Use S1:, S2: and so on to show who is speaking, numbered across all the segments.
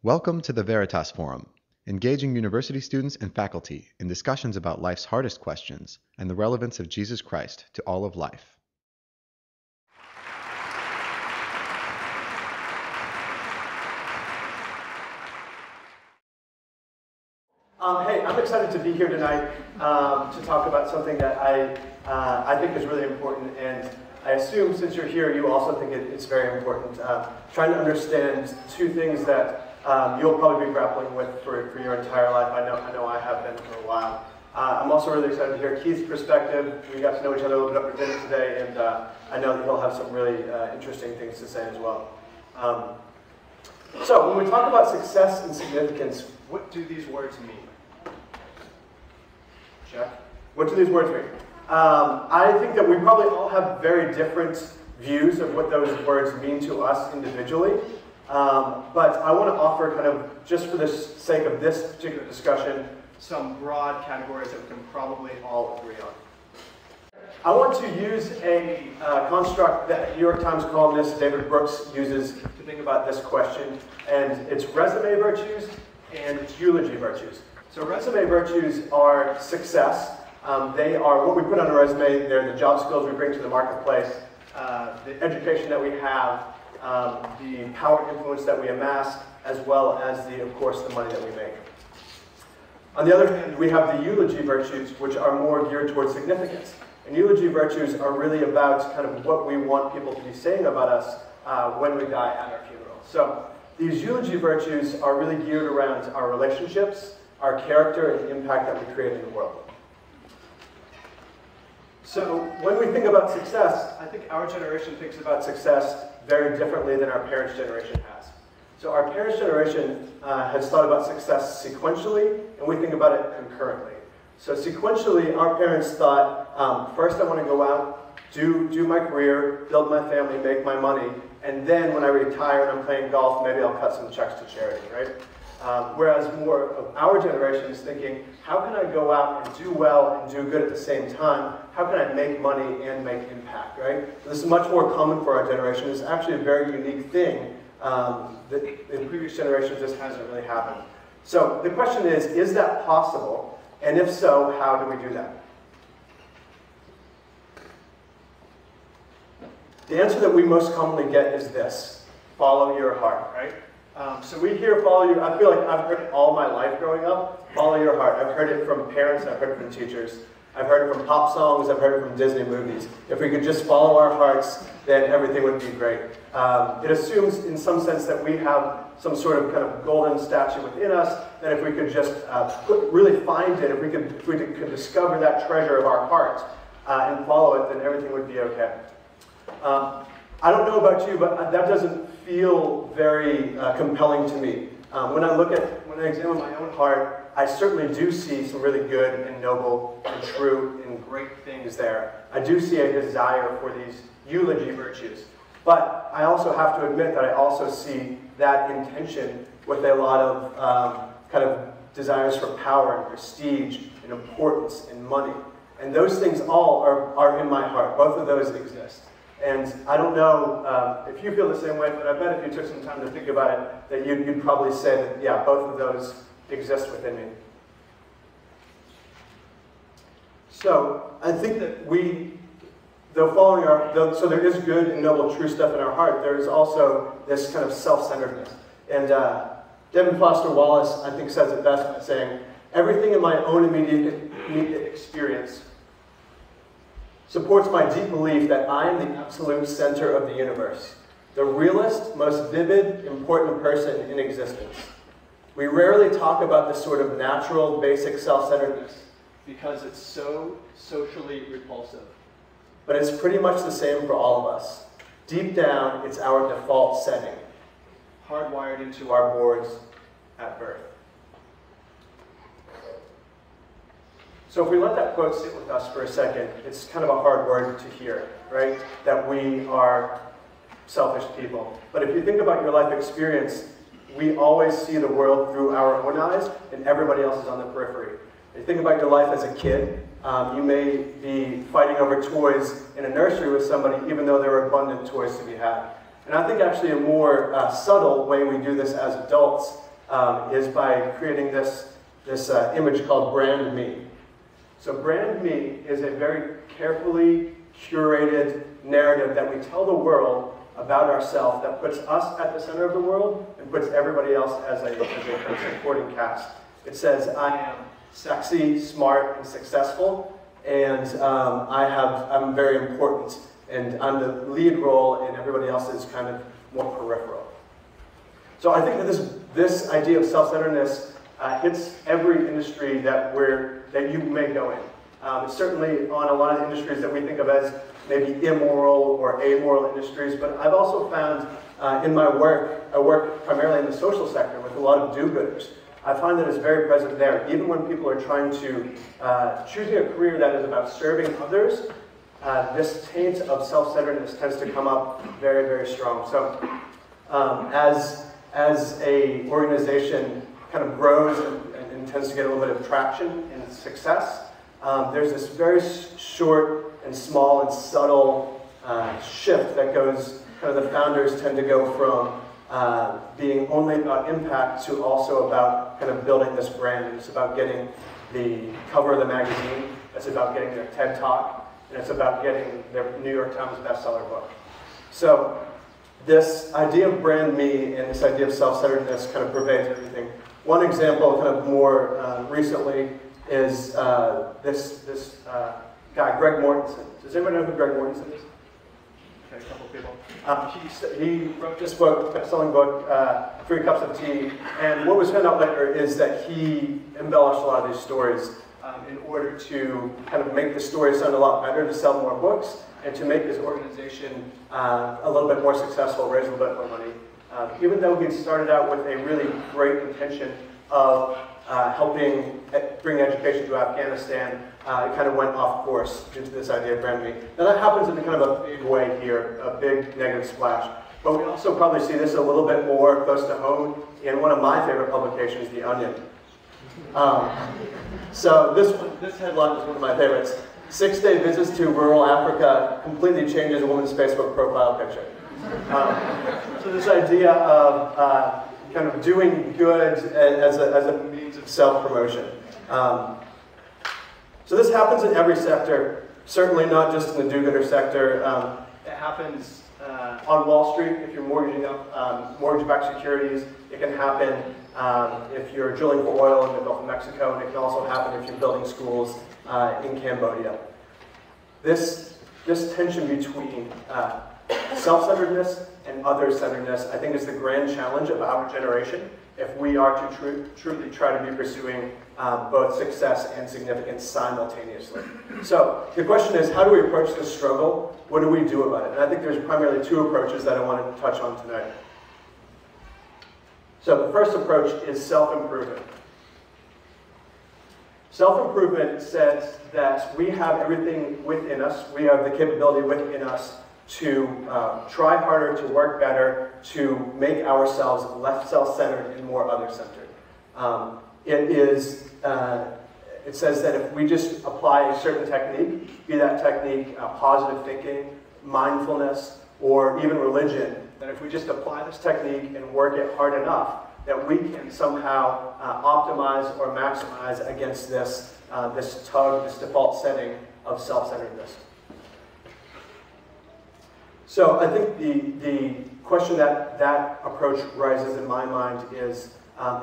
S1: Welcome to the Veritas Forum, engaging university students and faculty in discussions about life's hardest questions and the relevance of Jesus Christ to all of life.
S2: Hey, I'm excited to be here tonight to talk about something that I think is really important, and I assume since you're here, you also think it's very important. Trying to understand two things that you'll probably be grappling with for your entire life. I know I have been for a while. I'm also really excited to hear Keith's perspective. We got to know each other a little bit over dinner today, and I know that he'll have some really interesting things to say as well. So when we talk about success and significance, what do these words mean? Check. What do these words mean? I think that we probably all have very different views of what those words mean to us individually. But I want to offer kind of, just for the sake of this particular discussion, some broad categories that we can probably all agree on. I want to use a construct that New York Times columnist David Brooks uses to think about this question, and it's resume virtues and it's eulogy virtues. So resume virtues are success. They are what we put on a resume. They're the job skills we bring to the marketplace, the education that we have, the power and influence that we amass, as well as, of course, the money that we make. On the other hand, we have the eulogy virtues, which are more geared towards significance. And eulogy virtues are really about kind of what we want people to be saying about us when we die at our funeral. So these eulogy virtues are really geared around our relationships, our character, and the impact that we create in the world. So when we think about success, I think our generation thinks about success very differently than our parents' generation has. So our parents' generation has thought about success sequentially, and we think about it concurrently. So sequentially, our parents thought, first I want to go out, do my career, build my family, make my money, and then when I retire and I'm playing golf, maybe I'll cut some checks to charity, right? Whereas more of our generation is thinking, how can I go out and do well and do good at the same time? How can I make money and make impact, right? This is much more common for our generation. It's actually a very unique thing that in previous generations just hasn't really happened. So the question is that possible? And if so, how do we do that? The answer that we most commonly get is this: follow your heart, right? So we hear follow your, I feel like I've heard it all my life growing up, follow your heart. I've heard it from parents, I've heard it from teachers, I've heard it from pop songs, I've heard it from Disney movies. If we could just follow our hearts, then everything would be great. It assumes in some sense that we have some sort of kind of golden statue within us, that if we could just really find it, if we could discover that treasure of our heart and follow it, then everything would be okay. I don't know about you, but that doesn't feel very compelling to me. When I examine my own heart, I certainly do see some really good and noble and true and great things there. I do see a desire for these eulogy virtues. But I also have to admit that I also see that intention with a lot of kind of desires for power and prestige and importance and money. And those things all are in my heart. Both of those exist. And I don't know if you feel the same way, but I bet if you took some time to think about it, that you'd probably say that, yeah, both of those exist within me. So I think that so there is good and noble, true stuff in our heart. There is also this kind of self-centeredness. And Devin Foster Wallace, I think, says it best by saying, everything in my own immediate experience supports my deep belief that I am the absolute center of the universe, the realest, most vivid, important person in existence. We rarely talk about this sort of natural, basic self-centeredness because it's so socially repulsive. But it's pretty much the same for all of us. Deep down, it's our default setting, hardwired into our boards at birth. So if we let that quote sit with us for a second, it's kind of a hard word to hear, right? That we are selfish people. But if you think about your life experience, we always see the world through our own eyes, and everybody else is on the periphery. If you think about your life as a kid, you may be fighting over toys in a nursery with somebody, even though there are abundant toys to be had. And I think actually a more subtle way we do this as adults is by creating this image called brand me. So brand me is a very carefully curated narrative that we tell the world about ourselves that puts us at the center of the world and puts everybody else as a supporting cast. It says, I am sexy, smart, and successful, and I'm very important, and I'm the lead role, and everybody else is kind of more peripheral. So I think that this idea of self-centeredness hits every industry that you may go in. It's certainly on a lot of industries that we think of as maybe immoral or amoral industries, but I've also found in my work, I work primarily in the social sector with a lot of do-gooders. I find that it's very present there. Even when people are trying to choosing a career that is about serving others, this taint of self-centeredness tends to come up very, very strong. So as a organization kind of grows and tends to get a little bit of traction and success, there's this very short and small and subtle shift that goes, kind of the founders tend to go from being only about impact to also about kind of building this brand. It's about getting the cover of the magazine, it's about getting their TED Talk, and it's about getting their New York Times bestseller book. So this idea of brand me and this idea of self-centeredness kind of pervades everything. One example, kind of more recently, is this guy, Greg Mortensen. Does anybody know who Greg Mortensen is? Okay, a couple of people. He wrote this book, best-selling book, 3 Cups of Tea, and what was found out later is that he embellished a lot of these stories in order to kind of make the story sound a lot better, to sell more books, and to make his organization a little bit more successful, raise a little bit more money. Even though he started out with a really great intention of helping bring education to Afghanistan, it kind of went off course due to this idea of brand me. Now that happens in kind of a big way here, a big negative splash. But we also probably see this a little bit more close to home in one of my favorite publications, The Onion. So this headline is one of my favorites. 6-day visits to rural Africa completely changes a woman's Facebook profile picture. So this idea of kind of doing good as a means of self-promotion. So this happens in every sector, certainly not just in the do-gooder sector. It happens on Wall Street if you're mortgaging up mortgage-backed securities. It can happen if you're drilling for oil in the Gulf of Mexico, and it can also happen if you're building schools in Cambodia. This tension between self-centeredness and other-centeredness, I think, is the grand challenge of our generation if we are to truly try to be pursuing both success and significance simultaneously. So the question is, how do we approach this struggle? What do we do about it? And I think there's primarily 2 approaches that I want to touch on tonight. So the first approach is self-improvement. Self-improvement says that we have everything within us, we have the capability within us to try harder, to work better, to make ourselves less self-centered and more other-centered. It says that if we just apply a certain technique, be that technique positive thinking, mindfulness, or even religion, that if we just apply this technique and work it hard enough, that we can somehow optimize or maximize against this default setting of self-centeredness. So I think the question that approach raises in my mind is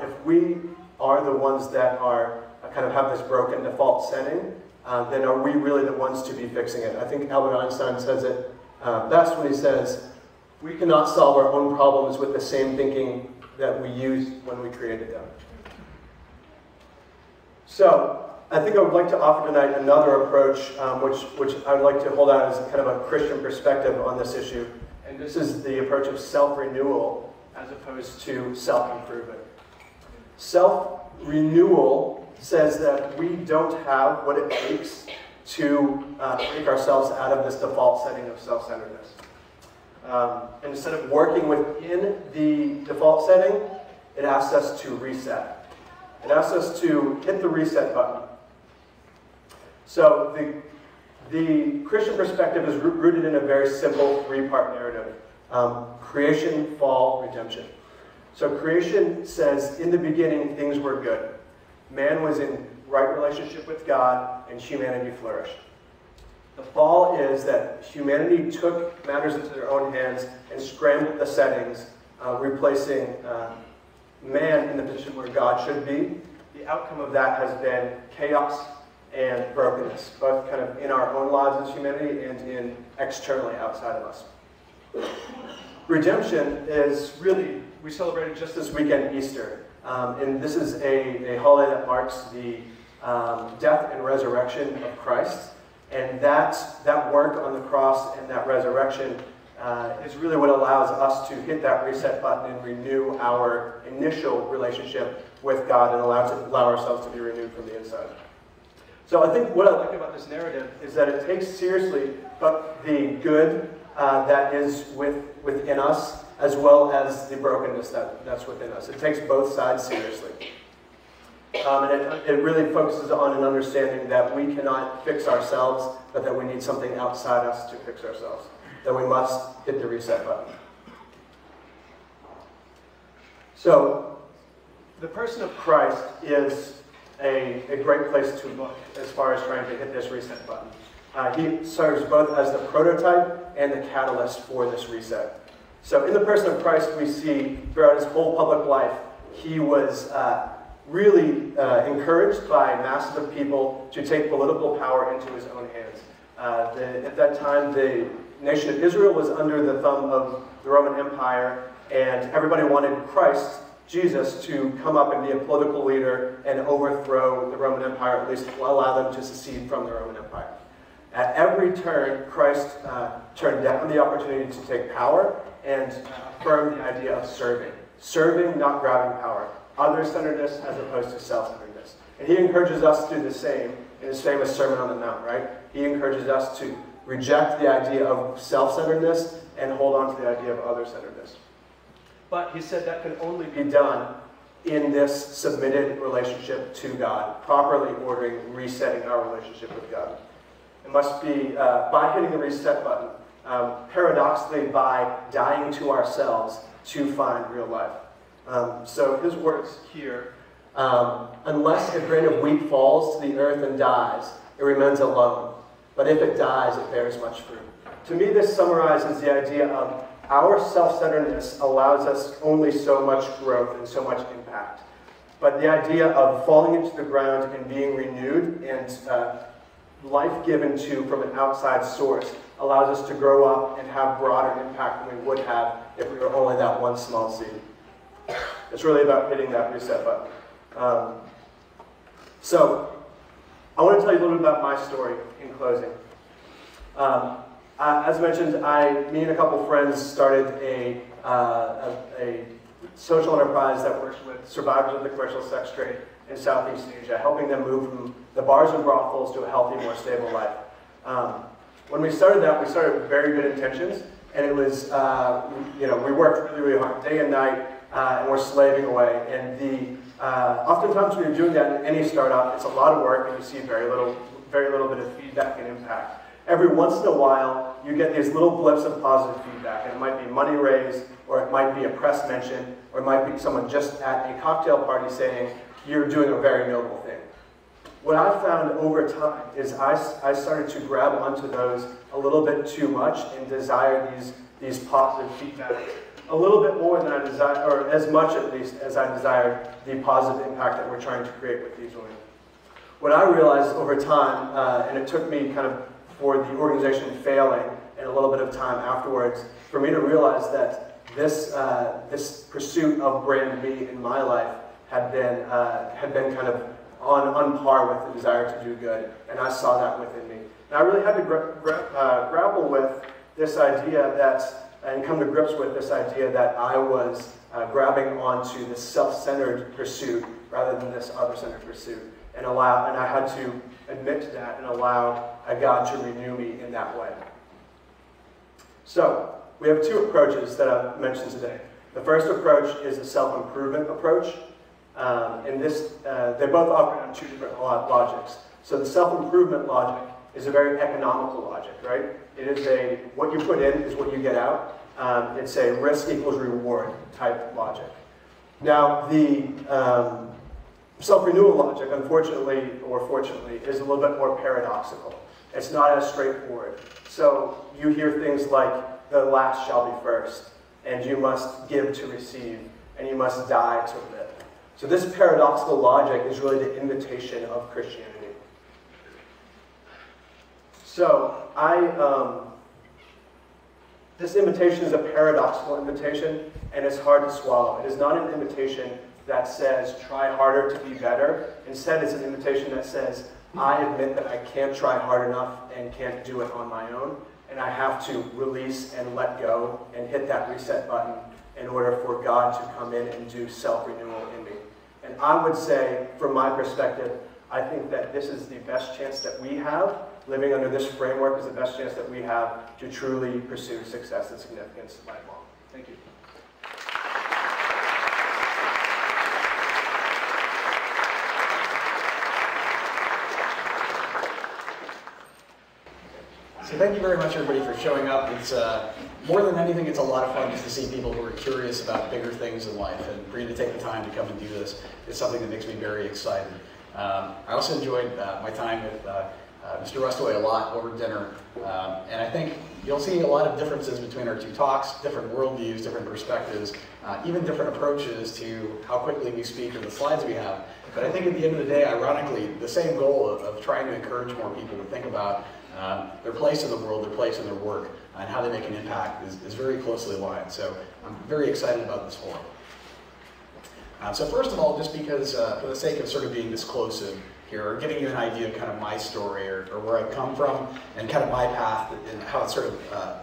S2: if we are the ones that are kind of have this broken default setting, then are we really the ones to be fixing it? I think Albert Einstein says it best when he says, we cannot solve our own problems with the same thinking that we used when we created them. So I think I would like to offer tonight another approach, which I would like to hold out as kind of a Christian perspective on this issue. And this is the approach of self-renewal as opposed to self-improvement. Self-renewal says that we don't have what it takes to take ourselves out of this default setting of self-centeredness. And instead of working within the default setting, it asks us to reset. It asks us to hit the reset button. So the Christian perspective is rooted in a very simple 3-part narrative. Creation, fall, redemption. So creation says, in the beginning, things were good. Man was in right relationship with God, and humanity flourished. The fall is that humanity took matters into their own hands and scrambled the settings, replacing man in the position where God should be. The outcome of that has been chaos and brokenness, both kind of in our own lives as humanity and in externally outside of us. Redemption is really, we celebrated just this weekend Easter. And this is a holiday that marks the death and resurrection of Christ. And that work on the cross and that resurrection is really what allows us to hit that reset button and renew our initial relationship with God and allow ourselves to be renewed from the inside. So I think what I like about this narrative is that it takes seriously but the good that is within us, as well as the brokenness that's within us. It takes both sides seriously. And it really focuses on an understanding that we cannot fix ourselves, but that we need something outside us to fix ourselves. That we must hit the reset button. So, the person of Christ is a great place to look as far as trying to hit this reset button. He serves both as the prototype and the catalyst for this reset. So in the person of Christ, we see throughout his whole public life, he was really encouraged by masses of people to take political power into his own hands. At that time, the nation of Israel was under the thumb of the Roman Empire, and everybody wanted Christ, Jesus, to come up and be a political leader and overthrow the Roman Empire, at least allow them to secede from the Roman Empire. At every turn, Christ turned down the opportunity to take power and affirmed the idea of serving. Serving, not grabbing power. Other-centeredness as opposed to self-centeredness. And he encourages us to do the same in his famous Sermon on the Mount, right? He encourages us to reject the idea of self-centeredness and hold on to the idea of other-centeredness. But he said that can only be done in this submitted relationship to God, properly ordering, resetting our relationship with God. It must be by hitting the reset button, paradoxically by dying to ourselves to find real life. So his words here, unless a grain of wheat falls to the earth and dies, it remains alone. But if it dies, it bears much fruit. To me, this summarizes the idea of our self-centeredness allows us only so much growth and so much impact. But the idea of falling into the ground and being renewed and life given to from an outside source allows us to grow up and have broader impact than we would have if we were only that one small seed. It's really about hitting that reset button. So, I want to tell you a little bit about my story in closing. As mentioned, me and a couple friends started a social enterprise that works with survivors of the commercial sex trade in Southeast Asia, helping them move from the bars and brothels to a healthy, more stable life. When we started that, we started with very good intentions, and it was, we worked really, really hard, day and night, and we're slaving away. And oftentimes when you're doing that in any startup, it's a lot of work, and you see very little bit of feedback and impact. Every once in a while, you get these little blips of positive feedback, and it might be money raised, or it might be a press mention, or it might be someone just at a cocktail party saying, you're doing a very noble thing. What I found over time is I started to grab onto those a little bit too much and desire these positive feedback a little bit more than I desired, or as much at least as I desired the positive impact that we're trying to create with these women. What I realized over time, and it took me kind of for the organization failing and a little bit of time afterwards, for me to realize that this pursuit of brand me in my life had been kind of on par with the desire to do good, and I saw that within me. And I really had to grapple with this idea and come to grips with this idea that I was grabbing onto this self-centered pursuit rather than this other-centered pursuit, and I had to admit to that and allow God to renew me in that way. So, we have two approaches that I've mentioned today. The first approach is a self-improvement approach. And they both operate on two different logics. So the self-improvement logic is a very economical logic, right? It is what you put in is what you get out. It's a risk equals reward type logic. Now, the self-renewal logic, unfortunately or fortunately, is a little bit more paradoxical. It's not as straightforward. So you hear things like, the last shall be first, and you must give to receive, and you must die to live. So this paradoxical logic is really the invitation of Christianity. So this invitation is a paradoxical invitation, and it's hard to swallow. It is not an invitation that says, try harder to be better. Instead, it's an invitation that says, I admit that I can't try hard enough and can't do it on my own, and I have to release and let go and hit that reset button in order for God to come in and do self-renewal in me. And I would say, from my perspective, I think that this is the best chance that we have. Living under this framework is the best chance that we have to truly pursue success and significance lifelong. Thank you.
S3: So thank you very much, everybody, for showing up. It's more than anything, it's a lot of fun just to see people who are curious about bigger things in life, and for you to take the time to come and do this is something that makes me very excited. I also enjoyed my time with Mr. Westaway a lot over dinner, and I think you'll see a lot of differences between our two talks, different worldviews, different perspectives, even different approaches to how quickly we speak or the slides we have. But I think at the end of the day, ironically, the same goal of trying to encourage more people to think about their place in the world, their place in their work, and how they make an impact is very closely aligned. So I'm very excited about this forum. So first of all, just because for the sake of sort of being disclosive here, or giving you an idea of kind of my story or where I've come from and kind of my path and how it sort of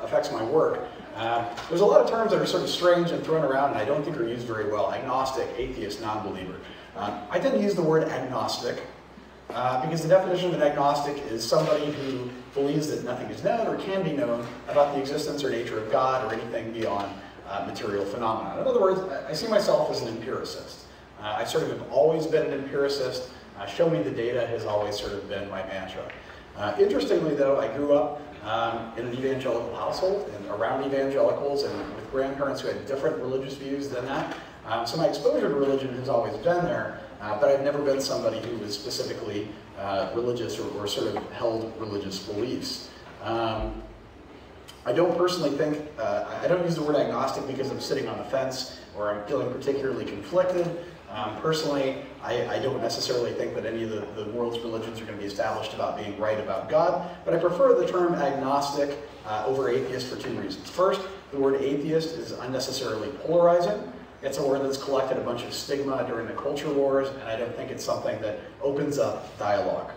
S3: affects my work, there's a lot of terms that are sort of strange and thrown around and I don't think are used very well. Agnostic, atheist, non-believer. I tend to use the word agnostic because the definition of an agnostic is somebody who believes that nothing is known or can be known about the existence or nature of God or anything beyond material phenomena. In other words, I see myself as an empiricist. I sort of have always been an empiricist. Show me the data has always sort of been my mantra. Interestingly, though, I grew up in an evangelical household and around evangelicals and with grandparents who had different religious views than that. So my exposure to religion has always been there, but I've never been somebody who was specifically religious or sort of held religious beliefs. I don't personally think, I don't use the word agnostic because I'm sitting on the fence or I'm feeling particularly conflicted. Personally, I don't necessarily think that any of the world's religions are going to be established about being right about God, but I prefer the term agnostic over atheist for two reasons. First, the word atheist is unnecessarily polarizing. It's a word that's collected a bunch of stigma during the culture wars, and I don't think it's something that opens up dialogue.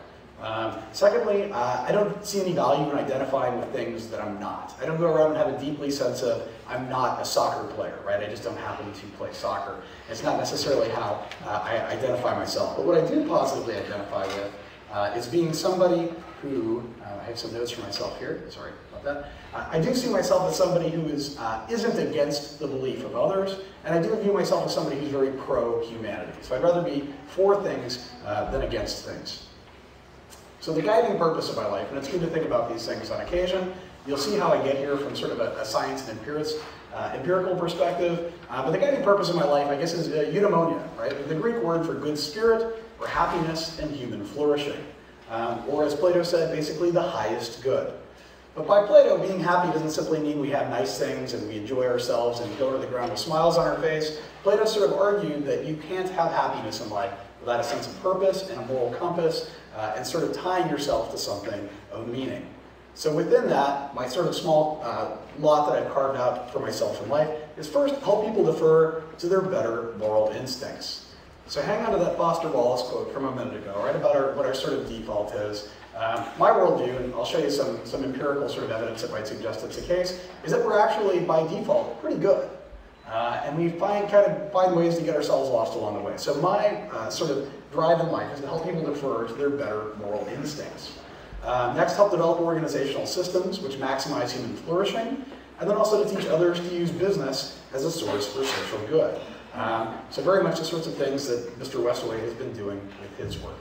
S3: Secondly, I don't see any value in identifying with things that I'm not. I don't go around and have a deeply sense of, I'm not a soccer player, right? I just don't happen to play soccer. It's not necessarily how I identify myself. But what I do positively identify with is being somebody who, I have some notes for myself here, sorry about that. I do see myself as somebody who isn't against the belief of others, and I do view myself as somebody who's very pro-humanity. So I'd rather be for things than against things. So the guiding purpose of my life, and it's good to think about these things on occasion, you'll see how I get here from sort of a science and empirical perspective, but the guiding purpose of my life, I guess, is eudaimonia, right? The Greek word for good spirit, or happiness and human flourishing. Or as Plato said, basically the highest good. But by Plato, being happy doesn't simply mean we have nice things and we enjoy ourselves and go to the ground with smiles on our face. Plato sort of argued that you can't have happiness in life without a sense of purpose and a moral compass and sort of tying yourself to something of meaning. So within that, my sort of small lot that I've carved out for myself in life is first, help people defer to their better moral instincts. So hang on to that Foster Wallace quote from a minute ago, right, about what our sort of default is. My worldview, and I'll show you some empirical sort of evidence that might suggest it's the case, is that we're actually, by default, pretty good. And we find ways to get ourselves lost along the way. So my sort of drive in life is to help people defer to their better moral instincts. Next, help develop organizational systems which maximize human flourishing, and then also to teach others to use business as a source for social good. So very much the sorts of things that Mr. Westaway has been doing with his work.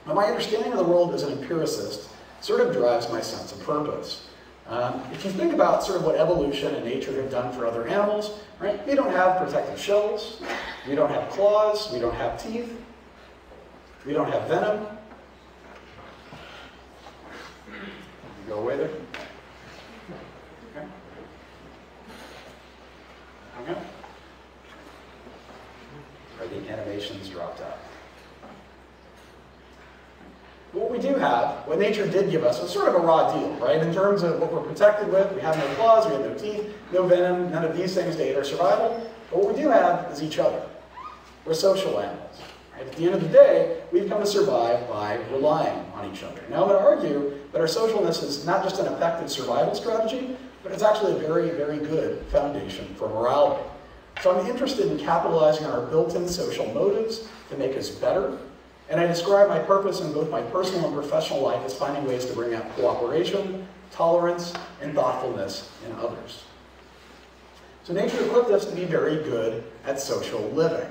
S3: Now, my understanding of the world as an empiricist sort of drives my sense of purpose. If you think about sort of what evolution and nature have done for other animals, right? They don't have protective shells, We don't have claws, we don't have teeth, we don't have venom. Go away there. Okay. Okay. Right, the animations dropped out. What we do have, what nature did give us, was sort of a raw deal, right? In terms of what we're protected with, we have no claws, we have no teeth, no venom, none of these things to aid our survival. But what we do have is each other. We're social animals. Right? At the end of the day, we've come to survive by relying on each other. Now I'm going to argue that our socialness is not just an effective survival strategy, but it's actually a very, very good foundation for morality. So I'm interested in capitalizing on our built-in social motives to make us better. And I describe my purpose in both my personal and professional life as finding ways to bring out cooperation, tolerance, and thoughtfulness in others. So nature equipped us to be very good at social living.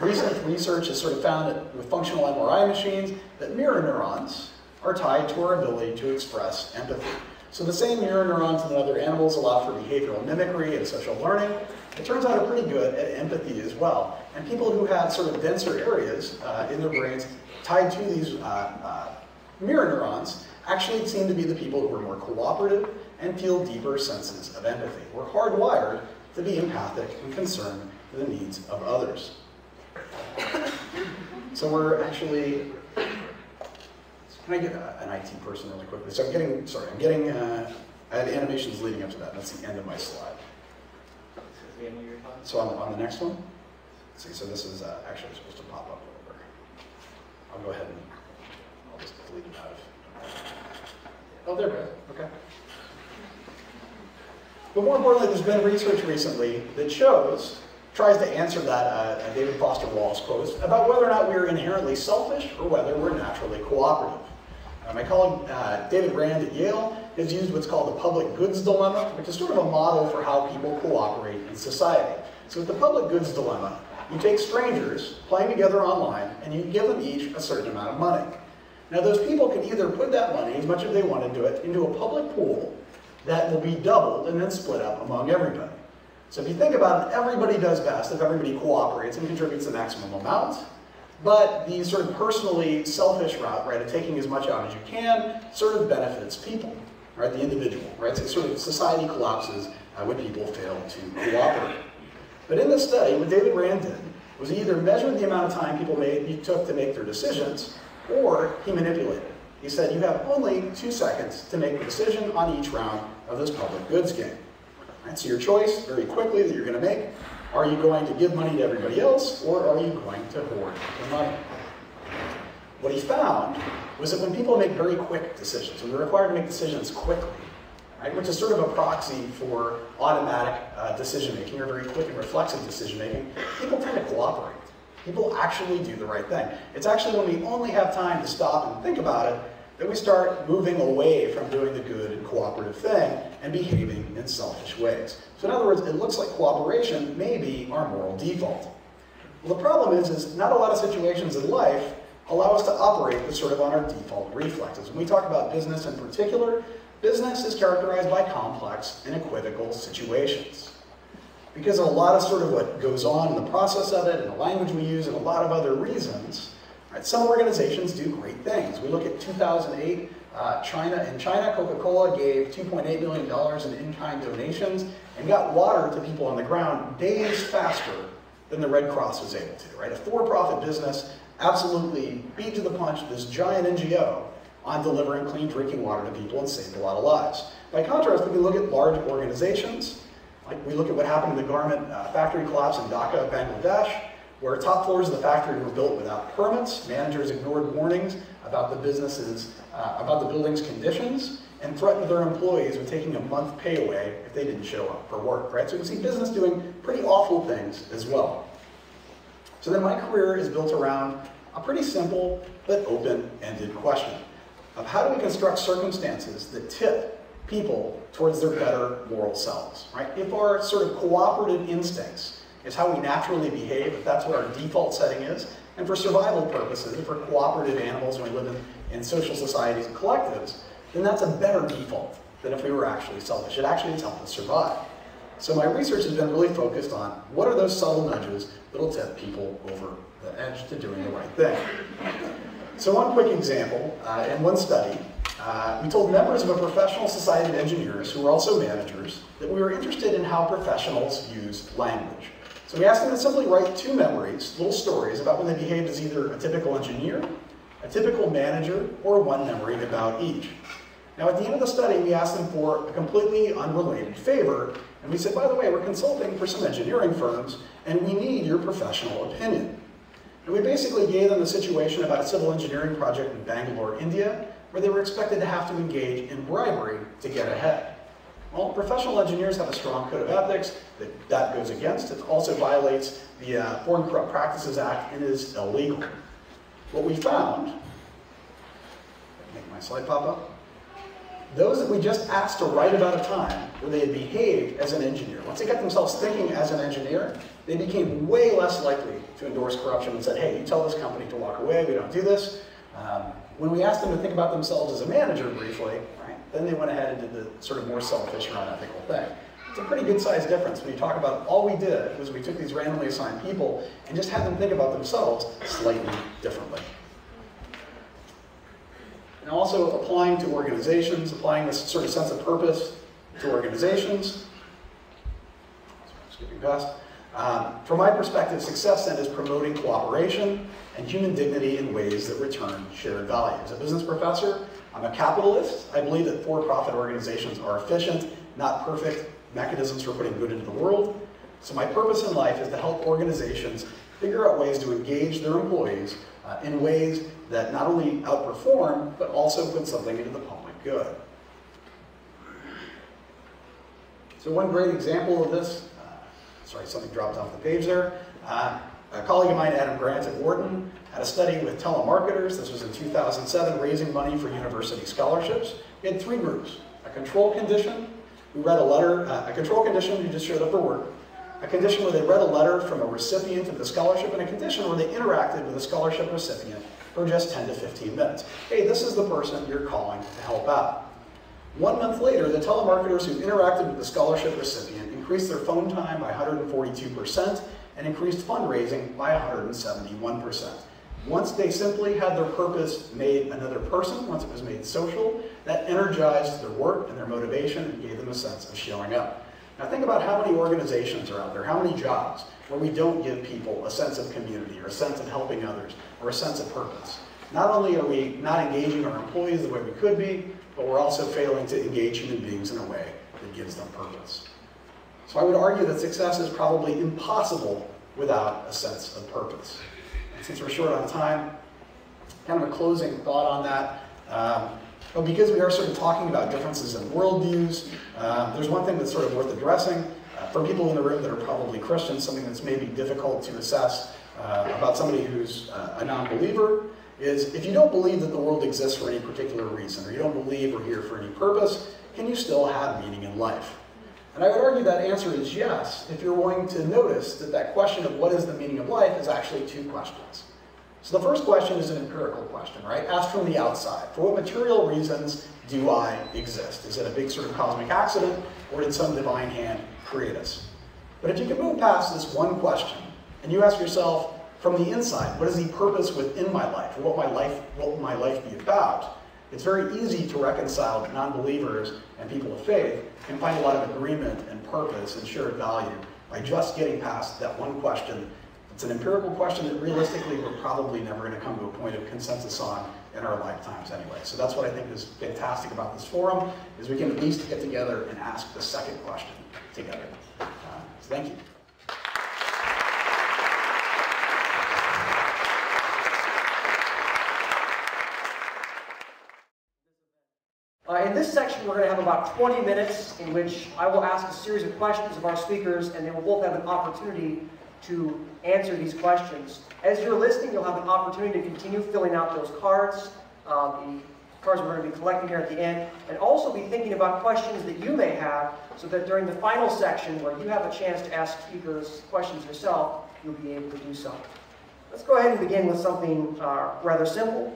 S3: Recent research has sort of found that with functional MRI machines, that mirror neurons are tied to our ability to express empathy. So the same mirror neurons in other animals allow for behavioral mimicry and social learning. It turns out are pretty good at empathy as well. And people who have sort of denser areas in their brains tied to these mirror neurons actually seem to be the people who are more cooperative and feel deeper senses of empathy. We're hardwired to be empathic and concerned for the needs of others. So we're actually, can I get an IT person really quickly? So I have animations leading up to that. That's the end of my slide. So on the next one, let's see, so this is actually supposed to pop up over. I'll go ahead and I'll just delete it out of. Oh, they're good, okay. But more importantly, there's been research recently that tries to answer that David Foster Wallace quote about whether or not we're inherently selfish or whether we're naturally cooperative. My colleague David Rand at Yale has used what's called the public goods dilemma, which is sort of a model for how people cooperate in society. So with the public goods dilemma, you take strangers playing together online and you give them each a certain amount of money. Now those people can either put that money, as much as they want to do it, into a public pool that will be doubled and then split up among everybody. So if you think about it, everybody does best if everybody cooperates and contributes the maximum amount. But the sort of personally selfish route, right, of taking as much out as you can, sort of benefits people, right, the individual, right? So sort of society collapses when people fail to cooperate. But in this study, what David Rand did was he either measured the amount of time people took to make their decisions, or he manipulated. He said, you have only 2 seconds to make a decision on each round of this public goods game. Right, so your choice, very quickly, that you're going to make, are you going to give money to everybody else, or are you going to hoard the money? What he found was that when people make very quick decisions, when they're required to make decisions quickly, right, which is sort of a proxy for automatic decision-making, or very quick and reflexive decision-making, people tend to cooperate. People actually do the right thing. It's actually when we only have time to stop and think about it that we start moving away from doing the good and cooperative thing and behaving in selfish ways. So in other words, it looks like cooperation may be our moral default. Well, the problem is not a lot of situations in life allow us to operate with sort of on our default reflexes. When we talk about business in particular, business is characterized by complex and equivocal situations. Because of a lot of sort of what goes on in the process of it, and the language we use, and a lot of other reasons, right, some organizations do great things. We look at 2008, China. In China, Coca-Cola gave $2.8 billion in in-kind donations and got water to people on the ground days faster than the Red Cross was able to, right? A for-profit business absolutely beat to the punch this giant NGO on delivering clean drinking water to people and saved a lot of lives. By contrast, if we look at large organizations, like we look at what happened in the garment factory collapse in Dhaka, Bangladesh, where top floors of the factory were built without permits, managers ignored warnings about the building's conditions, and threatened their employees with taking a month pay away if they didn't show up for work, right? So you can see business doing pretty awful things as well. So then my career is built around a pretty simple but open-ended question of how do we construct circumstances that tip people towards their better moral selves, right? If our sort of cooperative instincts is how we naturally behave, if that's what our default setting is, and for survival purposes, if we're cooperative animals and we live in social societies and collectives, then that's a better default than if we were actually selfish. It actually has helped us survive. So my research has been really focused on what are those subtle nudges that'll tip people over the edge to doing the right thing. So one quick example, in one study, we told members of a professional society of engineers who were also managers that we were interested in how professionals use language. So we asked them to simply write 2 memories, little stories, about when they behaved as either a typical engineer, a typical manager, or 1 memory about each. Now, at the end of the study, we asked them for a completely unrelated favor, and we said, by the way, we're consulting for some engineering firms, and we need your professional opinion. And we basically gave them the situation about a civil engineering project in Bangalore, India, where they were expected to have to engage in bribery to get ahead. Well, professional engineers have a strong code of ethics that goes against. It also violates the Foreign Corrupt Practices Act and is illegal. What we found, make my slide pop up, those that we just asked to write about a time where they had behaved as an engineer, once they got themselves thinking as an engineer, they became way less likely to endorse corruption and said, hey, you tell this company to walk away, we don't do this. When we asked them to think about themselves as a manager briefly, right, then they went ahead and did the sort of more selfish or unethical thing. It's a pretty good sized difference when you talk about all we did was we took these randomly assigned people and just had them think about themselves slightly differently. And also applying to organizations, applying this sort of sense of purpose to organizations. Skipping past. From my perspective, success then is promoting cooperation and human dignity in ways that return shared value. As a business professor, I'm a capitalist. I believe that for-profit organizations are efficient, not perfect mechanisms for putting good into the world. So my purpose in life is to help organizations figure out ways to engage their employees in ways that not only outperform, but also put something into the public good. So one great example of this, sorry, something dropped off the page there. A colleague of mine, Adam Grant at Wharton, had a study with telemarketers. This was in 2007, raising money for university scholarships. We had 3 groups: a control condition, who read a letter, a control condition who just showed up for work, a condition where they read a letter from a recipient of the scholarship, and a condition where they interacted with the scholarship recipient for just 10 to 15 minutes. Hey, this is the person you're calling to help out. 1 month later, the telemarketers who interacted with the scholarship recipient increased their phone time by 142% and increased fundraising by 171%. Once they simply had their purpose made another person, once it was made social, that energized their work and their motivation and gave them a sense of showing up. Now think about how many organizations are out there, how many jobs, where we don't give people a sense of community or a sense of helping others or a sense of purpose. Not only are we not engaging our employees the way we could be, but we're also failing to engage human beings in a way that gives them purpose. So I would argue that success is probably impossible without a sense of purpose. And since we're short on time, kind of a closing thought on that. But because we are sort of talking about differences in worldviews, there's one thing that's sort of worth addressing. For people in the room that are probably Christians, something that's maybe difficult to assess about somebody who's a non-believer is if you don't believe that the world exists for any particular reason, or you don't believe we're here for any purpose, can you still have meaning in life? And I would argue that answer is yes, if you're willing to notice that that question of what is the meaning of life is actually 2 questions. So the first question is an empirical question, right? Asked from the outside. For what material reasons do I exist? Is it a big sort of cosmic accident, or did some divine hand create us? But if you can move past this one question, and you ask yourself, from the inside, what is the purpose within my life? Or what will my life be about? It's very easy to reconcile non-believers and people of faith and find a lot of agreement and purpose and shared value by just getting past that one question. It's an empirical question that realistically we're probably never going to come to a point of consensus on in our lifetimes anyway. So that's what I think is fantastic about this forum, is we can at least get together and ask the second question together. So thank you.
S4: In this section, we're going to have about 20 minutes in which I will ask a series of questions of our speakers, and they will both have an opportunity to answer these questions. As you're listening, you'll have an opportunity to continue filling out those cards, the cards we're going to be collecting here at the end, and also be thinking about questions that you may have, so that during the final section, where you have a chance to ask speakers questions yourself, you'll be able to do so. Let's go ahead and begin with something rather simple.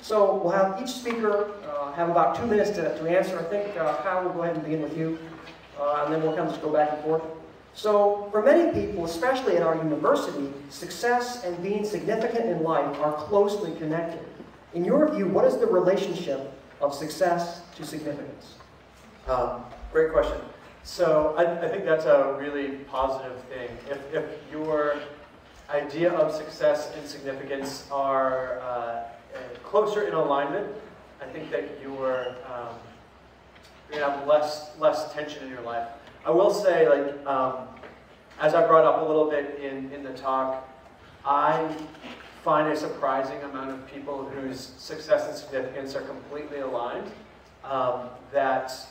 S4: So we'll have each speaker have about 2 minutes to answer. I think, Kyle, we'll go ahead and begin with you. and then we'll kind of just go back and forth. So for many people, especially at our university, success and being significant in life are closely connected. In your view, what is the relationship of success to significance?
S2: Great question. So I think that's a really positive thing. If your idea of success and significance are closer in alignment, I think that you're going to have less tension in your life. I will say, like, as I brought up a little bit in the talk, I find a surprising amount of people whose success and significance are completely aligned, that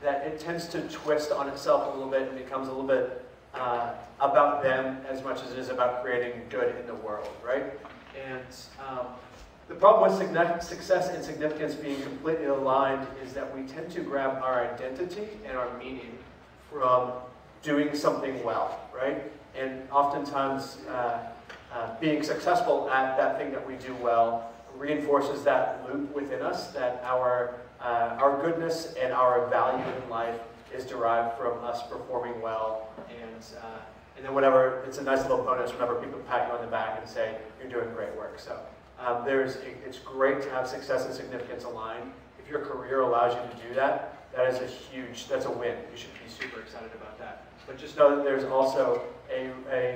S2: it tends to twist on itself a little bit and becomes a little bit about them as much as it is about creating good in the world, right? And the problem with success and significance being completely aligned is that we tend to grab our identity and our meaning from doing something well, right? And oftentimes being successful at that thing that we do well reinforces that loop within us, that our goodness and our value in life is derived from us performing well, and then whenever, it's a nice little bonus whenever people pat you on the back and say, you're doing great work. So it's great to have success and significance aligned. If your career allows you to do that, that's a win. You should be super excited about that. But just know that there's also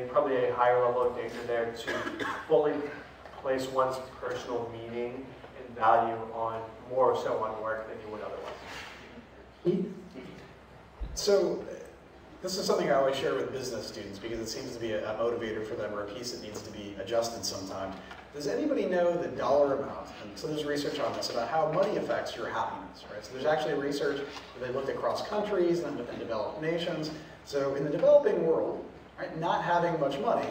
S2: probably a higher level of danger there to fully place one's personal meaning and value more so on work than you would otherwise.
S3: So this is something I always share with business students because it seems to be a motivator for them or a piece that needs to be adjusted sometime. Does anybody know the dollar amount? And so there's research on this about how money affects your happiness, right? So there's actually research where they looked across countries and within developed nations. So in the developing world, right, not having much money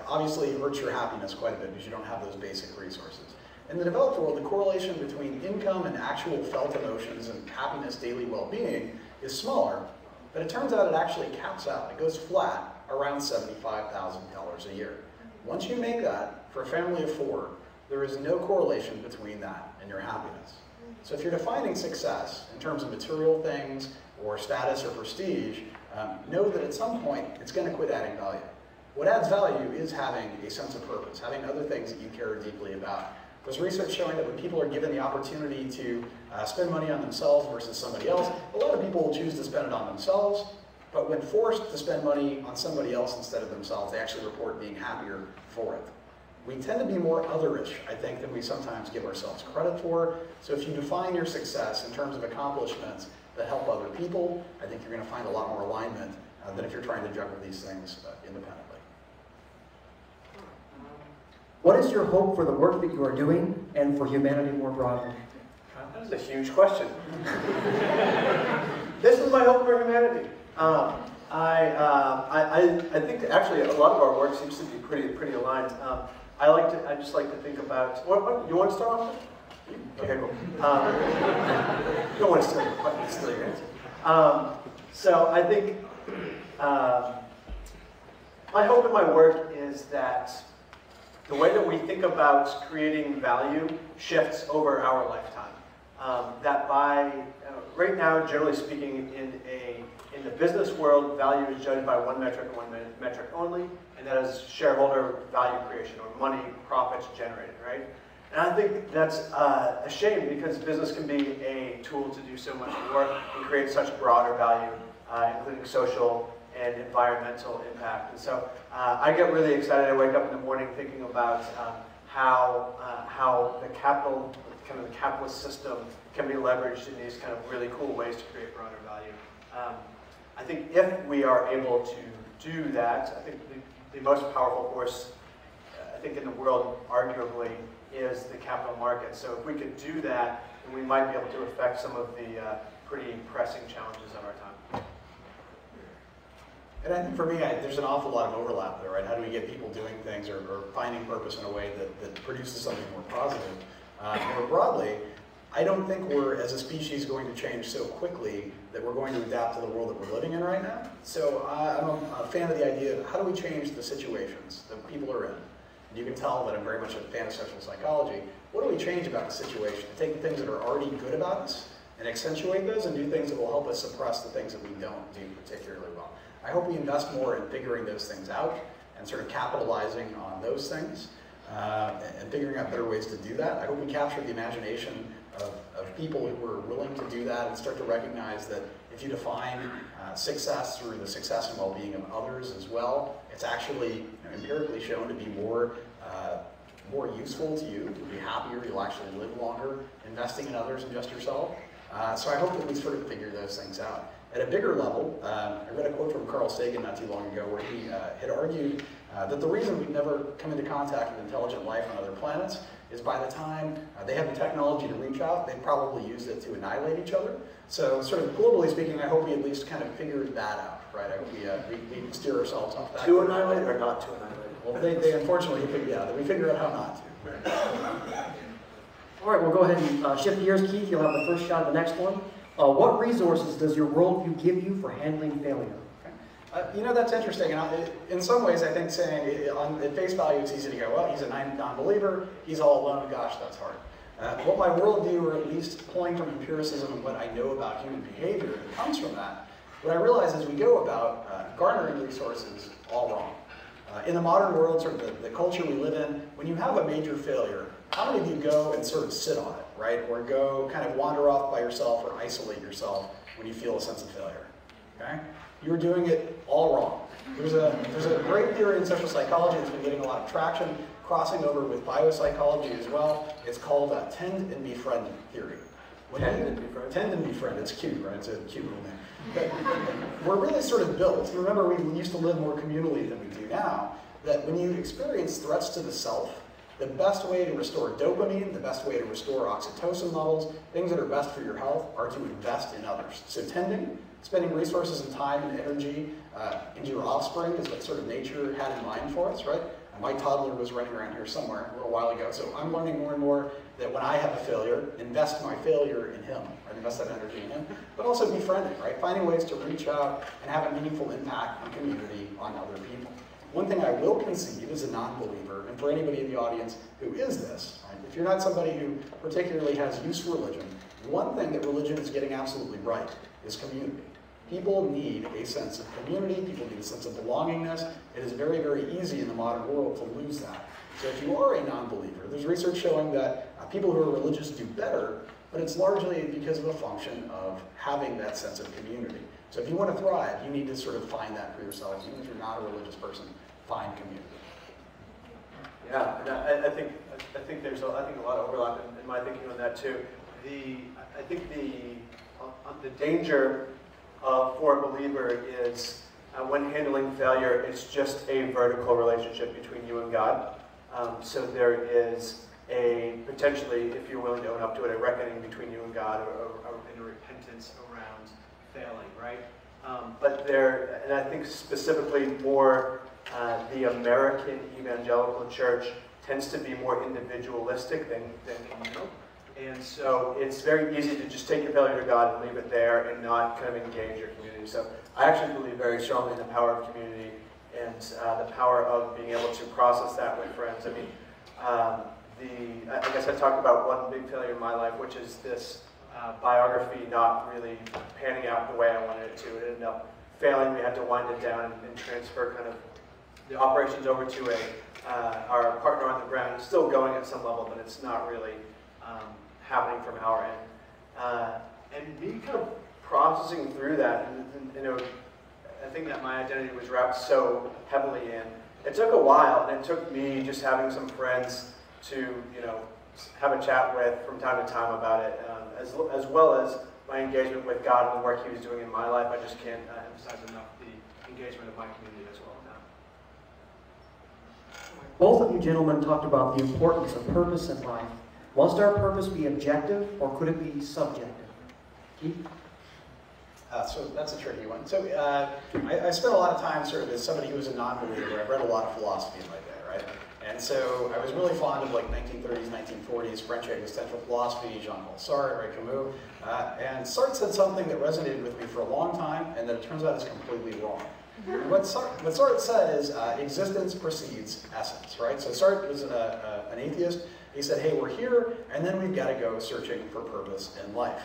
S3: obviously hurts your happiness quite a bit because you don't have those basic resources. In the developed world, the correlation between income and actual felt emotions and happiness, daily well-being is smaller, but it turns out it actually caps out. It goes flat around $75,000 a year. Once you make that, for a family of 4, there is no correlation between that and your happiness. So if you're defining success in terms of material things or status or prestige, know that at some point it's going to quit adding value. What adds value is having a sense of purpose, having other things that you care deeply about. There's research showing that when people are given the opportunity to spend money on themselves versus somebody else, a lot of people will choose to spend it on themselves, but when forced to spend money on somebody else instead of themselves, they actually report being happier for it. We tend to be more otherish, I think, than we sometimes give ourselves credit for. So if you define your success in terms of accomplishments that help other people, I think you're going to find a lot more alignment than if you're trying to juggle these things independently.
S4: What is your hope for the work that you are doing and for humanity more broadly?
S2: That is a huge question. This is my hope for humanity. I think that actually a lot of our work seems to be pretty aligned. I just like to think about. What you want to start off with? Okay, cool. You don't want to steal your answer. So I think my hope in my work is that the way that we think about creating value shifts over our lifetime. That right now, generally speaking, in the business world, value is judged by one metric only, and that is shareholder value creation, or money, profits generated, right? And I think that's a shame because business can be a tool to do so much more and create such broader value, including social and environmental impact. And so I get really excited. I wake up in the morning thinking about how the capitalist system can be leveraged in these kind of really cool ways to create broader value. I think if we are able to do that, I think the most powerful force, I think in the world, arguably, is the capital markets. So if we could do that, then we might be able to affect some of the pretty pressing challenges of our time.
S3: And I think for me, there's an awful lot of overlap there, right? How do we get people doing things or finding purpose in a way that produces something more positive? More broadly, I don't think we're, as a species, going to change so quickly that we're going to adapt to the world that we're living in right now. So I'm a fan of the idea of how do we change the situations that people are in? And you can tell that I'm very much a fan of social psychology. What do we change about the situation? Take the things that are already good about us and accentuate those and do things that will help us suppress the things that we don't do particularly well. I hope we invest more in figuring those things out and sort of capitalizing on those things and figuring out better ways to do that. I hope we capture the imagination of people who are willing to do that and start to recognize that if you define success through the success and well-being of others as well, it's actually empirically shown to be more useful to you. You'll be happier, you'll actually live longer investing in others than just yourself. So I hope that we sort of figure those things out. At a bigger level, I read a quote from Carl Sagan not too long ago where he had argued that the reason we've never come into contact with intelligent life on other planets is by the time they have the technology to reach out, they've probably used it to annihilate each other. So sort of globally speaking, I hope we at least kind of figured that out, right? I hope we steer ourselves off that.
S2: To annihilate or not to annihilate?
S3: Well, they unfortunately we figure out how not to.
S4: All right, we'll go ahead and shift gears. Keith, you'll have the first shot at the next one. What resources does your worldview give you for handling failure?
S3: You know, that's interesting. And in some ways, I think saying at face value, it's easy to go, well, he's a non-believer, he's all alone, gosh, that's hard. What my worldview, or at least pulling from empiricism and what I know about human behavior that comes from that, what I realize as we go about garnering resources all wrong. In the modern world, sort of the culture we live in, when you have a major failure, how many of you go and sort of sit on it, right? Or go kind of wander off by yourself or isolate yourself when you feel a sense of failure, okay? You're doing it all wrong. There's a great theory in social psychology that's been getting a lot of traction, crossing over with biopsychology as well. It's called tend and befriend theory. Tend and befriend, it's cute, right? It's a cute little name. But we're really sort of built, remember we used to live more communally than we do now, that when you experience threats to the self, the best way to restore dopamine, the best way to restore oxytocin levels, things that are best for your health, are to invest in others. So tending, spending resources and time and energy into your offspring is what sort of nature had in mind for us, right? And my toddler was running around here somewhere a little while ago, so I'm learning more and more that when I have a failure, invest my failure in him, or invest that energy in him, but also befriending, right? Finding ways to reach out and have a meaningful impact on community, on other people. One thing I will concede as a non-believer, and for anybody in the audience who is this, right? If you're not somebody who particularly has use for religion, one thing that religion is getting absolutely right is community. People need a sense of community, people need a sense of belongingness. It is very, very easy in the modern world to lose that. So if you are a non-believer, there's research showing that people who are religious do better, but it's largely because of a function of having that sense of community. So if you want to thrive, you need to sort of find that for yourselves. Even if you're not a religious person, find community.
S2: Yeah, and I think there's a lot of overlap in my thinking on that too. I think the danger for a believer is when handling failure, it's just a vertical relationship between you and God. So there is a potentially, if you're willing to own up to it, a reckoning between you and God, or a repentance around failing, right? And I think specifically more the American evangelical church tends to be more individualistic than communal. And so it's very easy to just take your failure to God and leave it there and not kind of engage your community. So I actually believe very strongly in the power of community and the power of being able to process that with friends. I mean, I guess I talked about one big failure in my life, which is this biography not really panning out the way I wanted it to. It ended up failing. We had to wind it down and transfer kind of the operations over to our partner on the ground. It's still going at some level, but it's not really happening from our end. And me kind of processing through that, and you know, I think that my identity was wrapped so heavily in. It took a while, and it took me just having some friends to, you know, have a chat with from time to time about it, as well as my engagement with God and the work He was doing in my life. I just can't emphasize enough the engagement of my community as well now.
S4: Both of you gentlemen talked about the importance of purpose in life. Must our purpose be objective, or could it be subjective? Keith?
S3: So that's a tricky one. So I spent a lot of time sort of as somebody who was a non-believer. I've read a lot of philosophy in my day, right? And so I was really fond of like 1930s, 1940s French existential philosophy, Jean-Paul Sartre, Ray Camus. And Sartre said something that resonated with me for a long time, and that it turns out is completely wrong. What Sartre said is existence precedes essence, right? So Sartre was an atheist. He said, hey, we're here, and then we've got to go searching for purpose in life.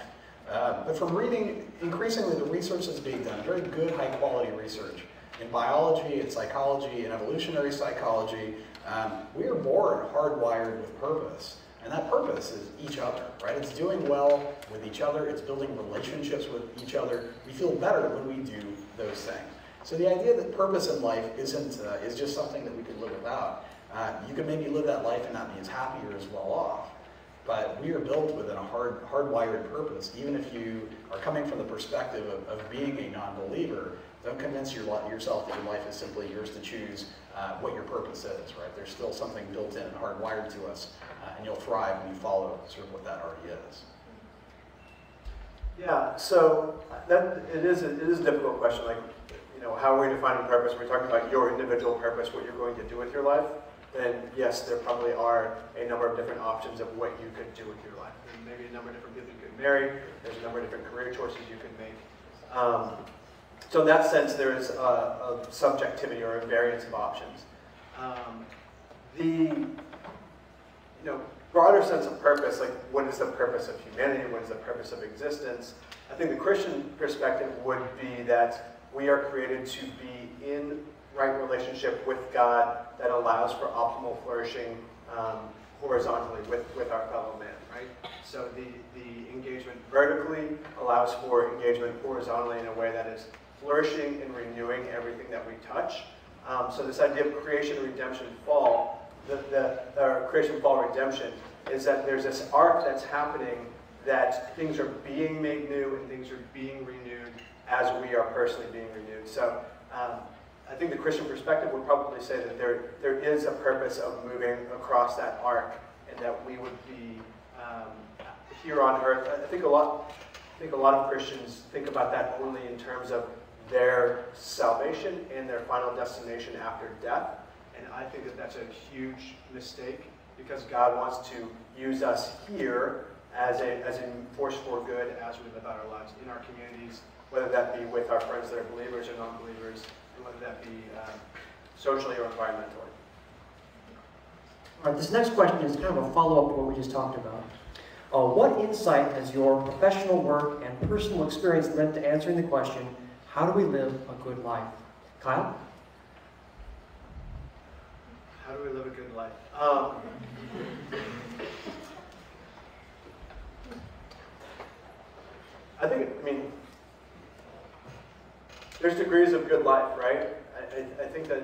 S3: But from reading, increasingly the research that's being done, very good, high-quality research in biology, in psychology, in evolutionary psychology, we are born hardwired with purpose. And that purpose is each other, right? It's doing well with each other. It's building relationships with each other. We feel better when we do those things. So the idea that purpose in life is just something that we could live without. You can maybe live that life and not be as happy or as well off. But we are built within a hardwired purpose. Even if you are coming from the perspective of being a non-believer, don't convince yourself that your life is simply yours to choose what your purpose is, right? There's still something built in and hardwired to us, and you'll thrive when you follow sort of what that already is.
S2: Yeah, so it is a difficult question. Like, how are we defining purpose? We're talking about your individual purpose, what you're going to do with your life. Then yes, there probably are a number of different options of what you could do with your life. And maybe a number of different people you could marry. There's a number of different career choices you could make. So in that sense, there is a subjectivity or a variance of options. The broader sense of purpose, like what is the purpose of humanity? What is the purpose of existence? I think the Christian perspective would be that we are created to be in right relationship with God that allows for optimal flourishing horizontally with our fellow man, right? So the engagement vertically allows for engagement horizontally in a way that is flourishing and renewing everything that we touch. So this idea of creation, redemption, fall, the creation, fall, redemption is that there's this arc that's happening that things are being made new and things are being renewed as we are personally being renewed. So I think the Christian perspective would probably say that there is a purpose of moving across that arc, and that we would be here on earth. I think a lot of Christians think about that only in terms of their salvation and their final destination after death, and I think that that's a huge mistake, because God wants to use us here as a force for good as we live out our lives in our communities, whether that be with our friends that are believers or non-believers, and whether that be socially or environmentally.
S4: All right, this next question is kind of a follow-up to what we just talked about. What insight has your professional work and personal experience led to answering the question, how do we live a good life? Kyle?
S2: How do we live a good life? I mean, there's degrees of good life, right? I think that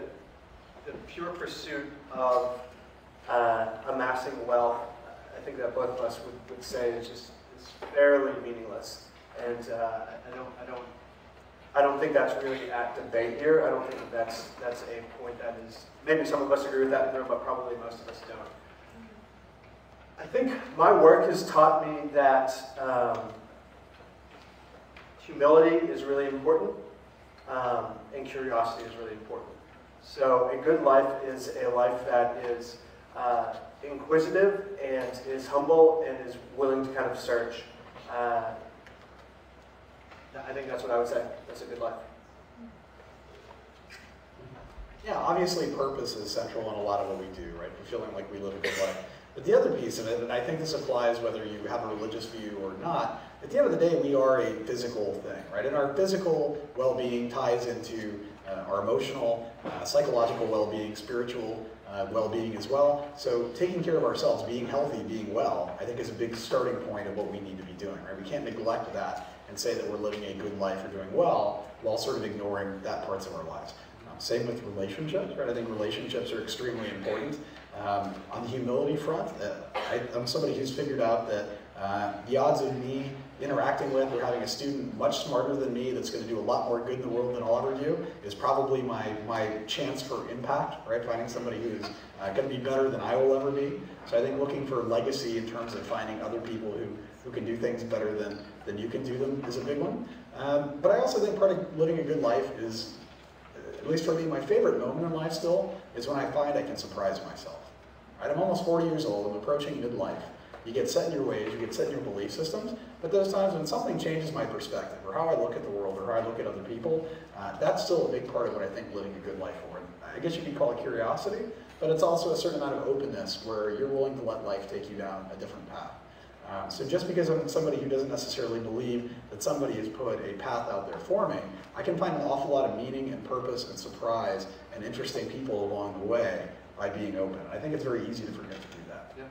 S2: the pure pursuit of amassing wealth, I think that both of us would say is fairly meaningless, and I don't think that's really at debate here. I don't think that's a point that is, maybe some of us agree with that in the room, but probably most of us don't. I think my work has taught me that humility is really important, and curiosity is really important. So a good life is a life that is inquisitive and is humble and is willing to kind of search. I think that's what I would say. That's a good life.
S3: Yeah, obviously purpose is central in a lot of what we do, right? We're feeling like we live a good life. But the other piece of it, and I think this applies whether you have a religious view or not, at the end of the day, we are a physical thing, right? And our physical well-being ties into our emotional, psychological well-being, spiritual well-being as well. So taking care of ourselves, being healthy, being well, I think is a big starting point of what we need to be doing, right? We can't neglect that and say that we're living a good life or doing well while sort of ignoring that parts of our lives. Same with relationships, right? I think relationships are extremely important. On the humility front, I'm somebody who's figured out that the odds of me interacting with or having a student much smarter than me that's going to do a lot more good in the world than I'll ever do is probably my chance for impact, right? Finding somebody who's going to be better than I will ever be. So I think looking for legacy in terms of finding other people who can do things better than you can do them is a big one. But I also think part of living a good life is, at least for me, my favorite moment in life still is when I find I can surprise myself. Right? I'm almost 40 years old, I'm approaching midlife. You get set in your ways, you get set in your belief systems, but those times when something changes my perspective, or how I look at the world, or how I look at other people, that's still a big part of what I think living a good life for. And I guess you could call it curiosity, but it's also a certain amount of openness where you're willing to let life take you down a different path. So just because I'm somebody who doesn't necessarily believe that somebody has put a path out there for me, I can find an awful lot of meaning and purpose and surprise and interesting people along the way by being open. I think it's very easy to forget to do that.
S2: Yeah.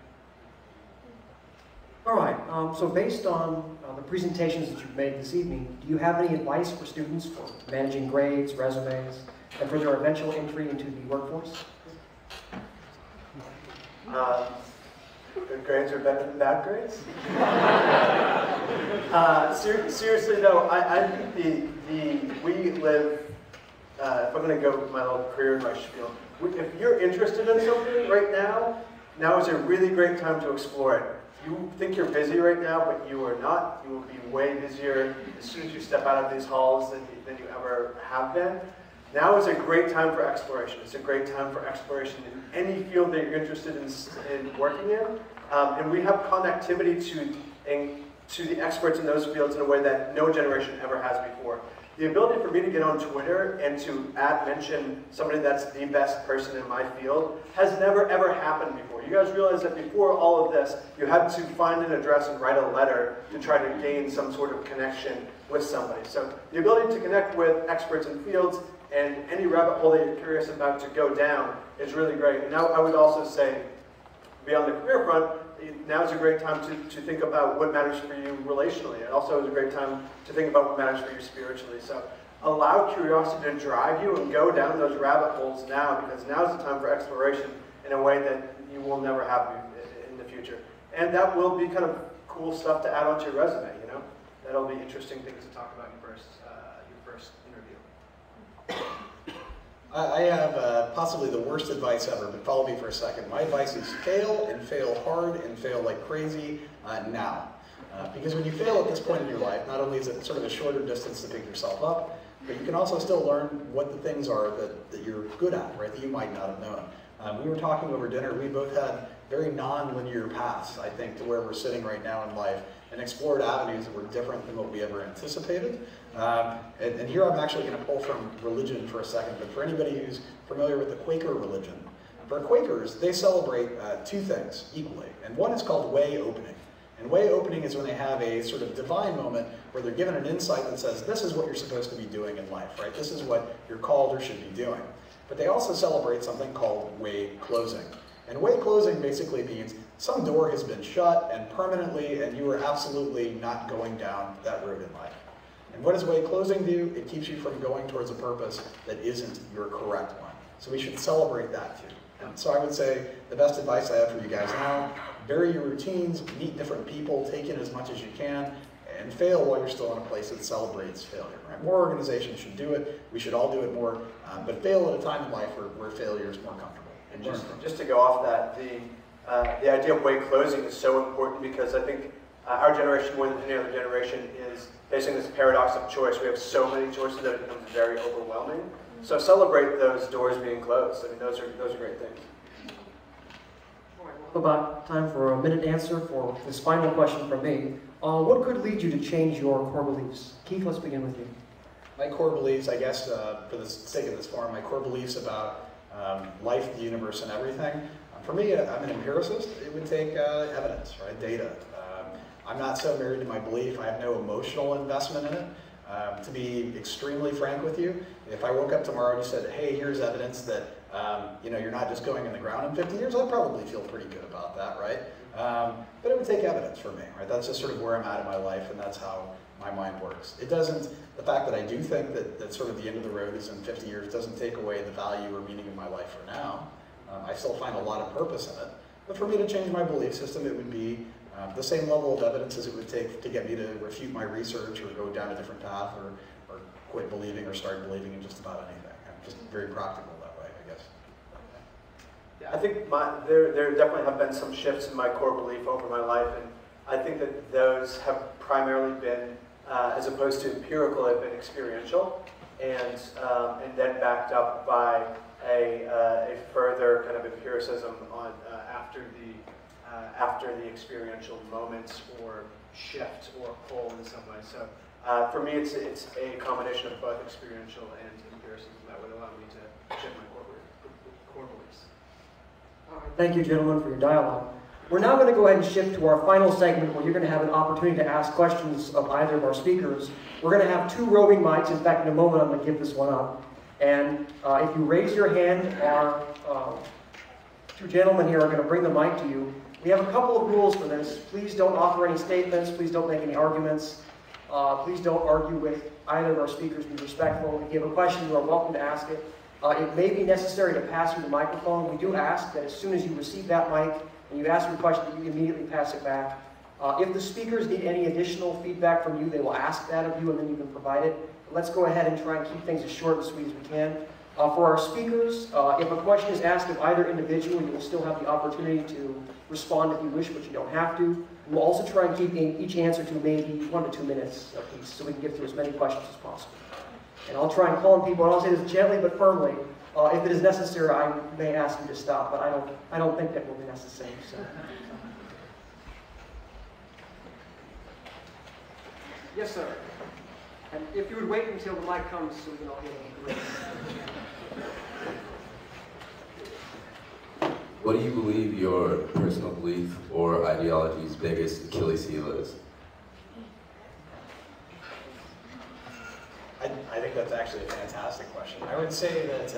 S4: All right, so based on the presentations that you've made this evening, do you have any advice for students for managing grades, resumes, and for their eventual entry into the workforce?
S2: Good grades are better than bad grades? Seriously though, I think we live, if I'm going to go with my little career advice spiel, if you're interested in something right now, now is a really great time to explore it. You think you're busy right now, but you are not. You will be way busier as soon as you step out of these halls than you ever have been. Now is a great time for exploration. It's a great time for exploration in any field that you're interested in working in. And we have connectivity to the experts in those fields in a way that no generation ever has before. The ability for me to get on Twitter and to mention somebody that's the best person in my field has never ever happened before. You guys realize that before all of this, you had to find an address and write a letter to try to gain some sort of connection with somebody. So the ability to connect with experts in fields and any rabbit hole that you're curious about to go down is really great. And now I would also say, beyond the career front, now is a great time to think about what matters for you relationally. It also is a great time to think about what matters for you spiritually. So allow curiosity to drive you and go down those rabbit holes now, because now is the time for exploration in a way that you will never have in the future. And that will be kind of cool stuff to add onto your resume, you know? That'll be interesting things to talk about in your first interview.
S3: I have possibly the worst advice ever, but follow me for a second. My advice is fail and fail hard and fail like crazy now. Because when you fail at this point in your life, not only is it sort of a shorter distance to pick yourself up, but you can also still learn what the things are that you're good at, right, that you might not have known. We were talking over dinner, we both had very non-linear paths, I think, to where we're sitting right now in life, and explored avenues that were different than what we ever anticipated. And here I'm actually going to pull from religion for a second, but for anybody who's familiar with the Quaker religion, for Quakers, they celebrate two things equally, and one is called way opening. And way opening is when they have a sort of divine moment where they're given an insight that says, this is what you're supposed to be doing in life, right? This is what you're called or should be doing. But they also celebrate something called way closing. And way closing basically means some door has been shut and permanently, and you are absolutely not going down that road in life. And what does way closing do? It keeps you from going towards a purpose that isn't your correct one. So we should celebrate that too. And so I would say the best advice I have for you guys now, vary your routines, meet different people, take in as much as you can, and fail while you're still in a place that celebrates failure. Right? More organizations should do it. We should all do it more, but fail at a time in life where failure is more comfortable.
S2: And just to go off that, the idea of way closing is so important because I think our generation, more than any other generation, is facing this paradox of choice. We have so many choices that it becomes very overwhelming. So celebrate those doors being closed. I mean, those are great things.
S4: About time for a minute answer for this final question from me. What could lead you to change your core beliefs? Keith, let's begin with you.
S3: My core beliefs, I guess, for the sake of this forum, my core beliefs about life, the universe, and everything. For me, I'm an empiricist. It would take evidence, right? Data. I'm not so married to my belief. I have no emotional investment in it. To be extremely frank with you, if I woke up tomorrow and you said, hey, here's evidence that you're not just going in the ground in 50 years, I'd probably feel pretty good about that, right? But it would take evidence for me, right? That's just sort of where I'm at in my life, and that's how my mind works. It doesn't, the fact that I do think that sort of the end of the road is in 50 years doesn't take away the value or meaning of my life for now. I still find a lot of purpose in it. But for me to change my belief system, it would be the same level of evidence as it would take to get me to refute my research or go down a different path or quit believing or start believing in just about anything. I'm just very practical that way, I guess.
S2: Yeah, I think there definitely have been some shifts in my core belief over my life, and I think that those have primarily been, as opposed to empirical, have been experiential, and then backed up by a further kind of empiricism on after the experiential moments or shift or pull in some way. So for me, it's a combination of both experiential and empiricism that would allow me to shift my core beliefs.
S4: All right, thank you, gentlemen, for your dialogue. We're now going to go ahead and shift to our final segment where you're going to have an opportunity to ask questions of either of our speakers. We're going to have 2 roving mics. In fact, in a moment I'm going to give this one up. And if you raise your hand, our 2 gentlemen here are going to bring the mic to you. We have a couple of rules for this. Please don't offer any statements. Please don't make any arguments. Please don't argue with either of our speakers. Be respectful. If you have a question, you are welcome to ask it. It may be necessary to pass you the microphone. We do ask that as soon as you receive that mic and you ask your question, that you immediately pass it back. If the speakers need any additional feedback from you, they will ask that of you and then you can provide it. But let's go ahead and try and keep things as short and sweet as we can. For our speakers, if a question is asked of either individual, you will still have the opportunity to respond if you wish, but you don't have to. We'll also try and keep each answer to maybe 1 to 2 minutes apiece so we can get through as many questions as possible. And I'll try and call on people, and I'll say this gently but firmly. If it is necessary, I may ask you to stop, but I don't think that will be necessary. So.
S5: Yes, sir. And if you would wait until the mic comes so we can all hear it.
S6: What do you believe your personal belief or ideology's biggest Achilles heel is?
S3: I think that's actually a fantastic question. I would say that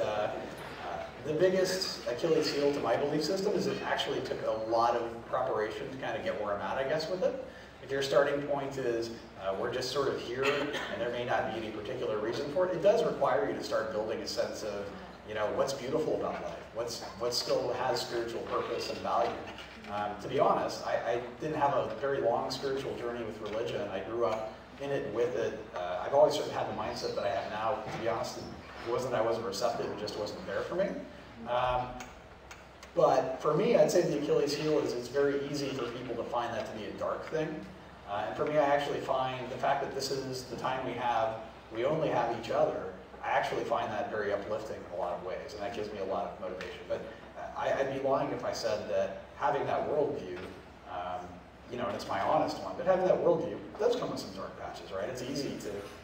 S3: the biggest Achilles heel to my belief system is it actually took a lot of preparation to kind of get where I'm at, I guess, with it. If your starting point is we're just sort of here and there may not be any particular reason for it, it does require you to start building a sense of, you know, what's beautiful about life, what still has spiritual purpose and value. To be honest, I didn't have a very long spiritual journey with religion. I grew up in it, with it. I've always sort of had the mindset that I have now. To be honest, it wasn't that I wasn't receptive, it just wasn't there for me. But for me, I'd say the Achilles heel is it's very easy for people to find that to be a dark thing. And for me, I actually find the fact that this is the time we only have each other, I actually find that very uplifting in a lot of ways, and that gives me a lot of motivation. But I'd be lying if I said that having that worldview, you know, and it's my honest one, but having that worldview does come with some dark patches, right? It's easy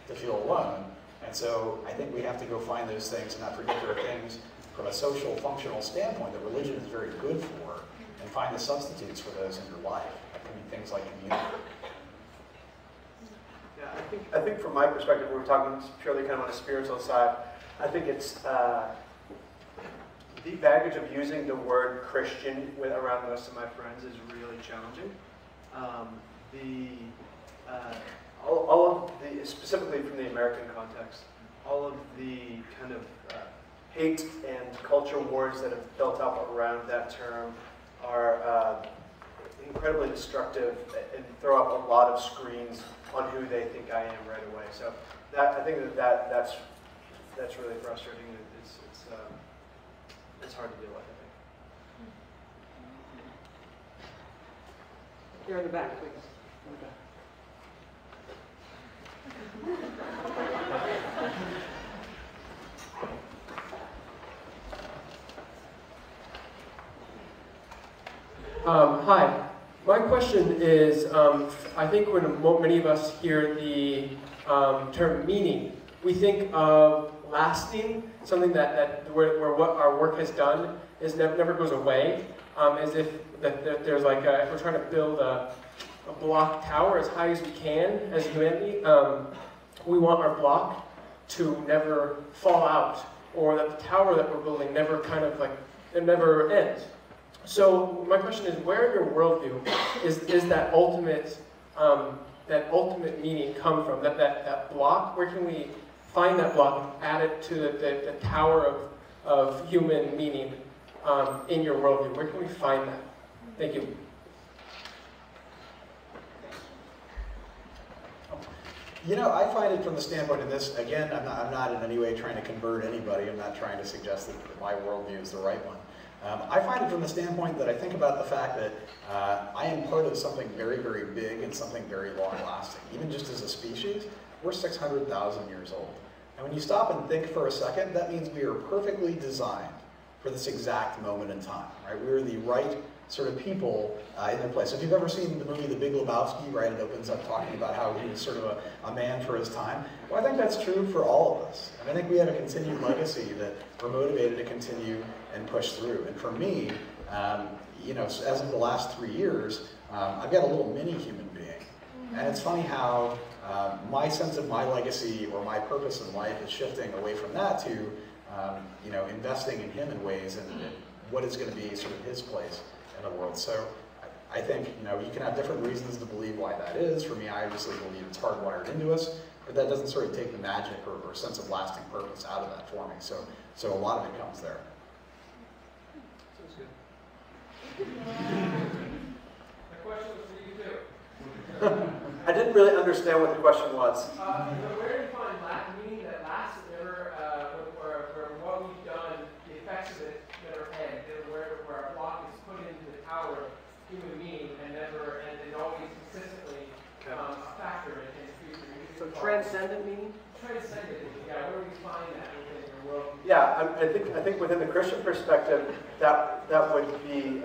S3: to feel alone, and so I think we have to go find those things and not forget there are things from a social, functional standpoint that religion is very good for, and find the substitutes for those in your life. I mean, things like community.
S2: Yeah, I think from my perspective, we're talking purely kind of on a spiritual side. I think it's the baggage of using the word Christian around most of my friends is really challenging. All of the, specifically from the American context, all of the kind of hate and culture wars that have built up around that term are incredibly destructive and throw up a lot of screens on who they think I am right away. So I think that's really frustrating. It's hard to deal with, I think.
S5: Here in the back, please.
S7: Hi. My question is, I think when many of us hear the term meaning, we think of lasting, something where what our work has done is never goes away, as if there's like if we're trying to build a block tower as high as we can as humanity, we want our block to never fall out, or that the tower that we're building never it never ends. So my question is, where in your worldview is that ultimate meaning come from? That block? Where can we find that block and add it to the tower of human meaning in your worldview? Where can we find that? Thank you.
S3: You know, I find it from the standpoint of this, again, I'm not in any way trying to convert anybody. I'm not trying to suggest that my worldview is the right one. I find it from the standpoint that I think about the fact that I am part of something very, very big and something very long-lasting. Even just as a species, we're 600,000 years old. And when you stop and think for a second, that means we are perfectly designed for this exact moment in time, right? We're the right sort of people in their place. So if you've ever seen the movie The Big Lebowski, right, it opens up talking about how he was sort of a man for his time. Well, I think that's true for all of us. And I think we have a continued legacy that we're motivated to continue and push through. And for me, You know, as of the last 3 years, I've got a little mini human being. And it's funny how my sense of my legacy or my purpose in life is shifting away from that to, you know, investing in him in ways and what is going to be sort of his place in the world. So I think, you know, you can have different reasons to believe why that is. For me, I obviously believe it's hardwired into us, but that doesn't sort of take the magic or sense of lasting purpose out of that for me. So a lot of it comes there.
S5: Sounds good. The question was for you too.
S2: I didn't really understand what the question was.
S5: Where do you find meaning that lasts never, where what we've done, the effects of it that are pegged, and where a block is put into the tower of human meaning and never, and always consistently a factor in the future.
S4: So transcendent meaning?
S5: Transcendent, yeah, where do we find that within your world?
S2: Yeah, I think within the Christian perspective, that would be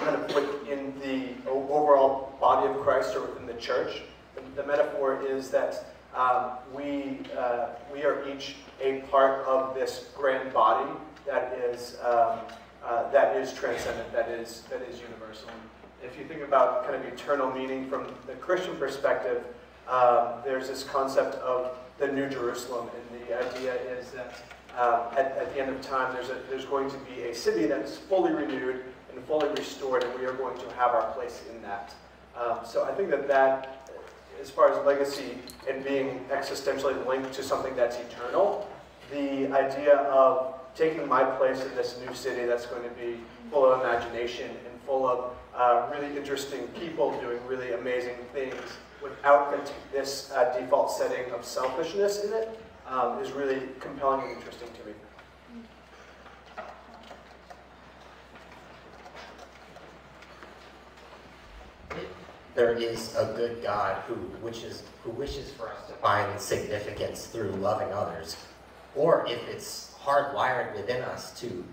S2: kind of within the overall body of Christ or within the church. The metaphor is that we are each a part of this grand body that is transcendent, that is universal. If you think about kind of eternal meaning from the Christian perspective, there's this concept of the New Jerusalem, and the idea is that at the end of time, there's going to be a city that's fully renewed and fully restored, and we are going to have our place in that. So I think that, as far as legacy and being existentially linked to something that's eternal, the idea of taking my place in this new city that's going to be full of imagination and full of really interesting people doing really amazing things without this default setting of selfishness in it is really compelling and interesting to me.
S8: There is a good God who wishes for us to find significance through loving others, or if it's hardwired within us to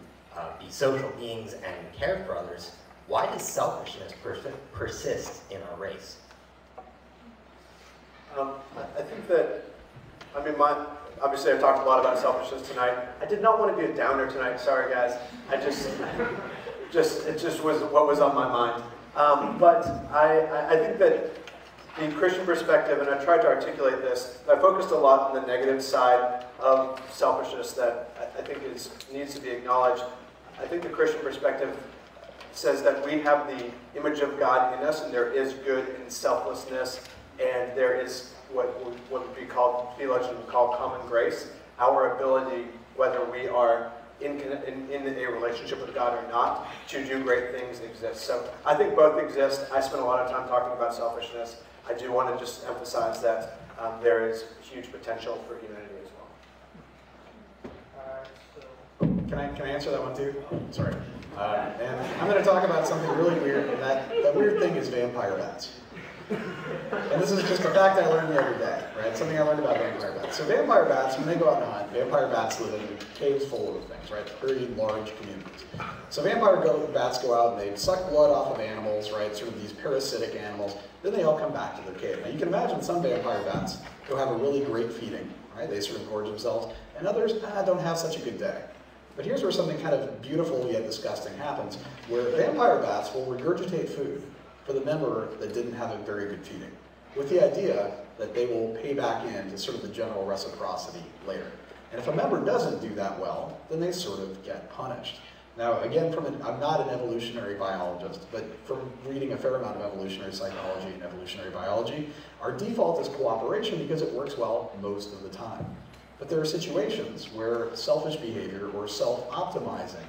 S8: be social beings and care for others, why does selfishness persist in our race?
S2: I think that, I mean, obviously I talked a lot about selfishness tonight. I did not want to be a downer tonight, sorry guys. It just was what was on my mind. But I think that the Christian perspective, and I tried to articulate this, I focused a lot on the negative side of selfishness that I think needs to be acknowledged. I think the Christian perspective says that we have the image of God in us, and there is good in selflessness, and there is what would be called, theologians would call common grace, our ability, whether we are in a relationship with God or not, to do great things exists. So I think both exist. I spent a lot of time talking about selfishness. I do want to just emphasize that there is huge potential for humanity as well.
S3: Can I answer that one too? Sorry. And I'm going to talk about something really weird, and that weird thing is vampire bats. And this is just a fact I learned the other day, right? Something I learned about vampire bats. So vampire bats, when they go out and hunt, vampire bats live in caves full of things, right? Very large communities. So vampire bats go out and they suck blood off of animals, right? Sort of these parasitic animals. Then they all come back to their cave. Now you can imagine some vampire bats go have a really great feeding, right? They sort of gorge themselves. And others don't have such a good day. But here's where something kind of beautiful yet disgusting happens, where vampire bats will regurgitate food for the member that didn't have a very good feeding, with the idea that they will pay back in to sort of the general reciprocity later. And if a member doesn't do that well, then they sort of get punished. Now, again, I'm not an evolutionary biologist, but from reading a fair amount of evolutionary psychology and evolutionary biology, our default is cooperation because it works well most of the time. But there are situations where selfish behavior or self-optimizing,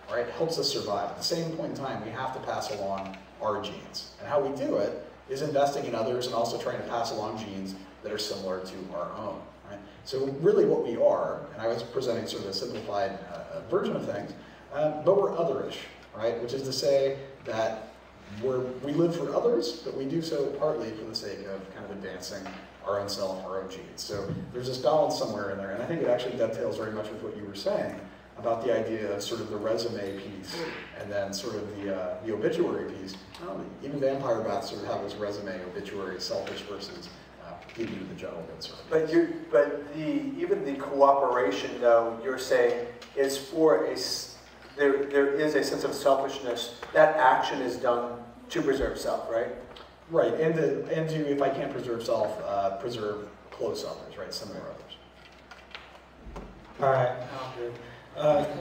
S3: right, helps us survive. At the same point in time, we have to pass along our genes. And how we do it is investing in others and also trying to pass along genes that are similar to our own. Right? So really what we are, and I was presenting sort of a simplified version of things, but we're otherish, right? Which is to say that we live for others, but we do so partly for the sake of kind of advancing our own self, our own genes. So there's this balance somewhere in there, and I think it actually dovetails very much with what you were saying about the idea of sort of the resume piece and then sort of the obituary piece. Even vampire bats sort of have this resume obituary, selfish versus giving you the general good sort of.
S2: But even the cooperation, though, you're saying is for there is a sense of selfishness. That action is done to preserve self, right?
S3: Right, and to if I can't preserve self, preserve close others, right, similar others.
S9: All right,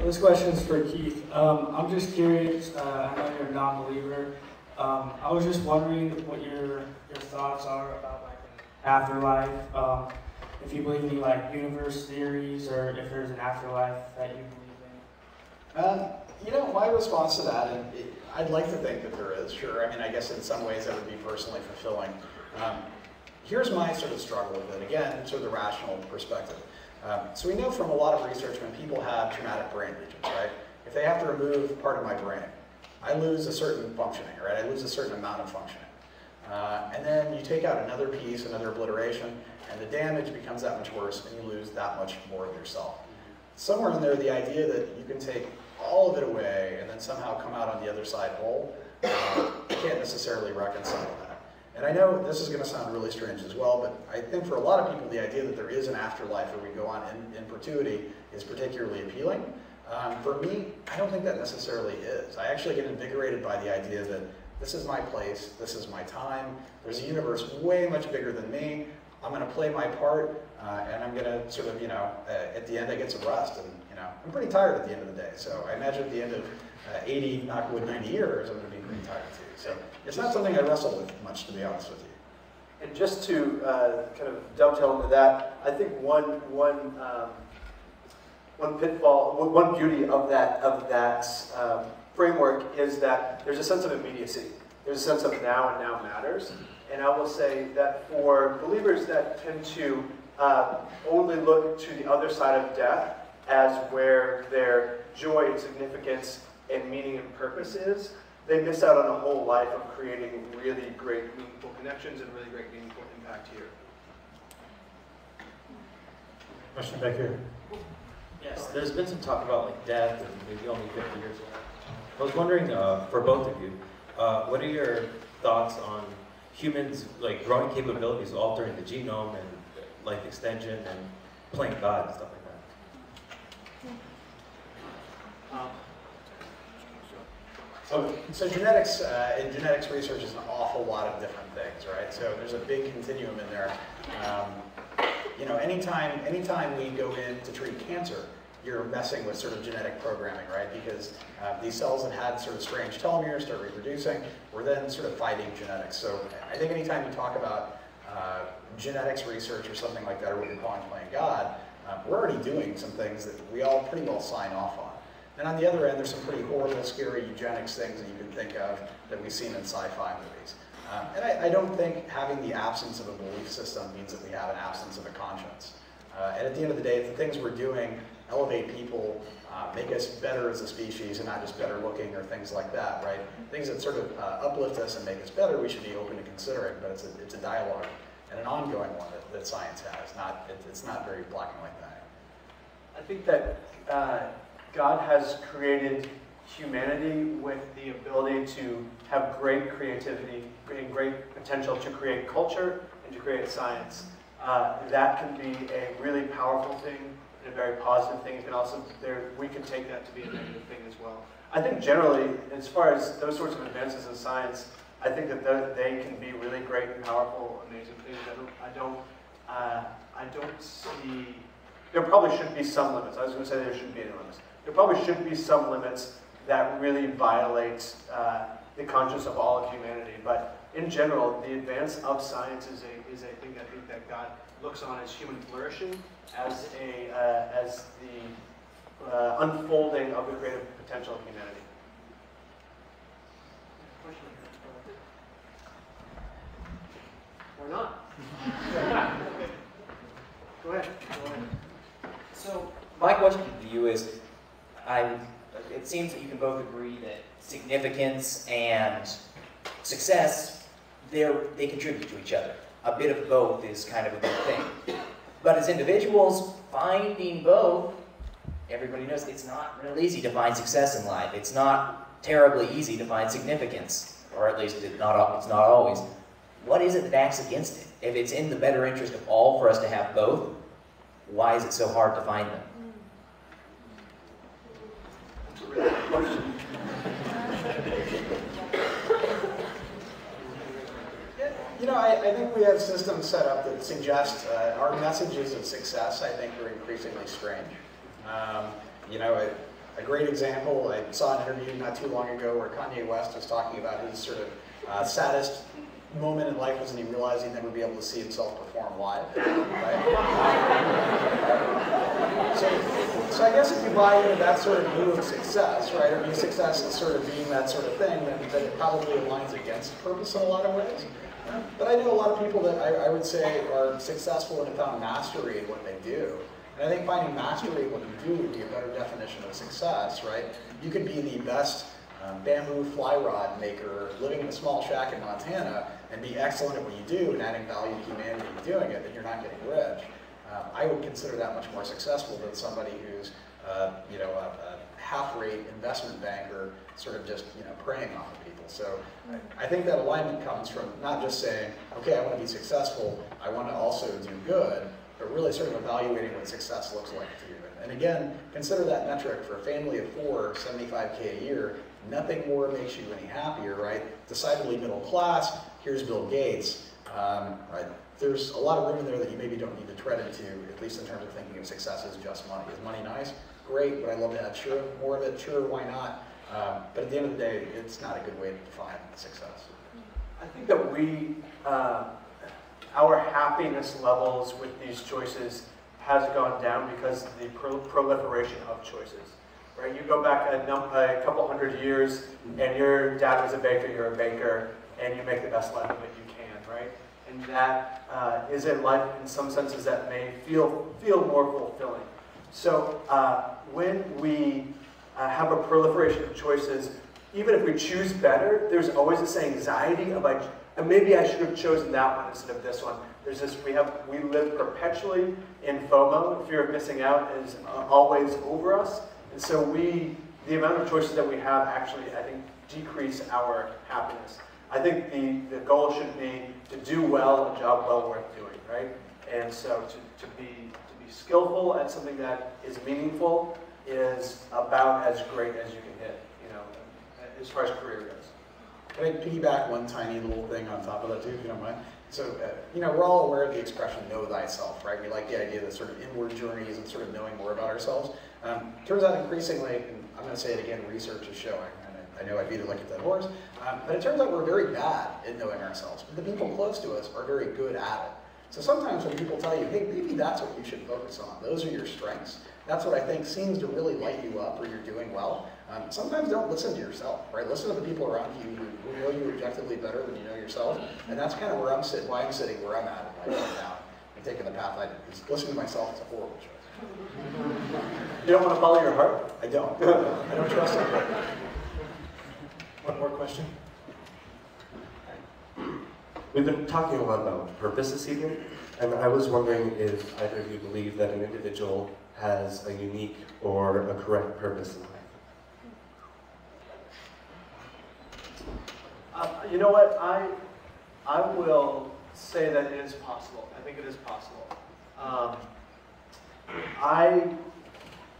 S9: this question's for Keith. I'm just curious, I know you're a non-believer. I was just wondering what your thoughts are about like an afterlife. If you believe in like universe theories, or if there's an afterlife that you believe in.
S3: You know, my response to that, and I'd like to think that there is, sure. I mean, I guess in some ways that would be personally fulfilling. Here's my sort of struggle with it. Again, sort of the rational perspective. So we know from a lot of research when people have traumatic brain regions, right? If they have to remove part of my brain, I lose a certain functioning, right? I lose a certain amount of functioning. And then you take out another piece, another obliteration, and the damage becomes that much worse, and you lose that much more of yourself. Somewhere in there, the idea that you can take all of it away and then somehow come out on the other side whole, I can't necessarily reconcile that. And I know this is going to sound really strange as well, but I think for a lot of people, the idea that there is an afterlife where we go on in perpetuity is particularly appealing. For me, I don't think that necessarily is. I actually get invigorated by the idea that this is my place, this is my time, there's a universe way much bigger than me, I'm going to play my part, and I'm going to sort of, you know, at the end I get some rest, and, you know, I'm pretty tired at the end of the day, so I imagine at the end of 80, knock wood, 90 years, I'm going to be pretty tired too. So it's not something I wrestle with much, to be honest with you.
S2: And just to kind of dovetail into that, I think one pitfall, one beauty of that framework is that there's a sense of immediacy. There's a sense of now and now matters. And I will say that for believers that tend to only look to the other side of death as where their joy and significance and meaning and purpose is, they miss out on a whole life of creating really great, meaningful connections and really great, meaningful impact here.
S10: Question back here. Yes, there's been some talk about like death and maybe only 50 years left. I was wondering, for both of you, what are your thoughts on humans like growing capabilities of altering the genome and life extension and playing God and stuff like that?
S3: So genetics and genetics research is an awful lot of different things, right? So there's a big continuum in there. You know, anytime we go in to treat cancer, you're messing with sort of genetic programming, right? Because these cells that had sort of strange telomeres start reproducing, we're then sort of fighting genetics. So I think anytime you talk about genetics research or something like that, or what you're calling playing God, we're already doing some things that we all pretty well sign off on. And on the other end, there's some pretty horrible, scary eugenics things that you can think of that we've seen in sci-fi movies. And I don't think having the absence of a belief system means that we have an absence of a conscience. And at the end of the day, if the things we're doing elevate people, make us better as a species and not just better looking or things like that, right? Things that sort of uplift us and make us better, we should be open to considering, but it's a dialogue and an ongoing one that science has. It's not very black and white thing.
S2: I think that God has created humanity with the ability to have great creativity and great potential to create culture and to create science. That can be a really powerful thing and a very positive thing. It can also, we can take that to be a negative thing as well. I think generally, as far as those sorts of advances in science, I think that they can be really great and powerful, amazing things. I don't see, there probably should be some limits. I was going to say there shouldn't be any limits. There probably should be some limits that really violate the conscience of all of humanity. But in general, the advance of science is a thing I think that God looks on as human flourishing, as the unfolding of the creative potential of humanity.
S4: Or not. Go ahead.
S11: So my question to you is, it seems that you can both agree that significance and success, they contribute to each other. A bit of both is kind of a good thing. But as individuals, finding both, everybody knows it's not real easy to find success in life. It's not terribly easy to find significance, or at least it's not always. What is it that acts against it? If it's in the better interest of all for us to have both, why is it so hard to find them?
S3: for that question. You know, I think we have systems set up that suggest our messages of success, I think, are increasingly strange. You know, a great example, I saw an interview not too long ago where Kanye West was talking about his sort of saddest moment in life was when he realized he'd never be able to see himself perform live, right? So I guess if you buy into that sort of view of success, right, or view success as sort of being that sort of thing, then it probably aligns against purpose in a lot of ways. But I know a lot of people that I would say are successful and have found mastery in what they do. And I think finding mastery in what you do would be a better definition of success, right? You could be the best bamboo fly rod maker living in a small shack in Montana and be excellent at what you do and adding value to humanity doing it, and you're not getting rich. I would consider that much more successful than somebody who's you know, a half-rate investment banker sort of just, you know, preying on people. So I think that alignment comes from not just saying, okay, I want to be successful, I want to also do good, but really sort of evaluating what success looks like to you. And again, consider that metric for a family of 4, $75K a year. Nothing more makes you any happier, right? Decidedly middle class. Here's Bill Gates. Right? There's a lot of room in there that you maybe don't need to tread into, at least in terms of thinking of success as just money. Is money nice? Great. Would I love to have more of it? Sure, why not? But at the end of the day, it's not a good way to define success.
S2: I think that we, our happiness levels with these choices has gone down because of the proliferation of choices. Right? You go back a couple hundred years, and your dad was a baker, you're a baker, and you make the best life of it you can, right? And that is a life, in some senses, that may feel more fulfilling. So when we have a proliferation of choices, even if we choose better, there's always this anxiety of like, maybe I should have chosen that one instead of this one. There's this, we live perpetually in FOMO, fear of missing out is always over us. And so the amount of choices that we have actually, I think, decrease our happiness. I think the goal should be to do well, a job well worth doing, right? And so to be skillful at something that is meaningful is about as great as you can hit, you know, as far as career goes.
S3: Can I piggyback one tiny little thing on top of that too, if you don't mind? So, you know, we're all aware of the expression, know thyself, right? We like the idea that sort of inward journeys and sort of knowing more about ourselves. Turns out increasingly, and I'm going to say it again, research is showing, and I know I beat it like a dead horse, but it turns out we're very bad at knowing ourselves, but the people close to us are very good at it. So sometimes when people tell you, hey, maybe that's what you should focus on, those are your strengths, that's what I think seems to really light you up or you're doing well. Sometimes don't listen to yourself, right? Listen to the people around you who know you objectively better than you know yourself, and that's kind of where I'm sitting, why I'm sitting where I'm at in life right now. I'm taking the path I did, because listening to myself is a horrible choice.
S2: You don't want to follow your heart?
S3: I don't. I don't trust it.
S12: One more question. We've been talking a lot about purpose this evening, and I was wondering if either of you believe that an individual has a unique or a correct purpose in life.
S2: You know what? I will say that it is possible. I think it is possible.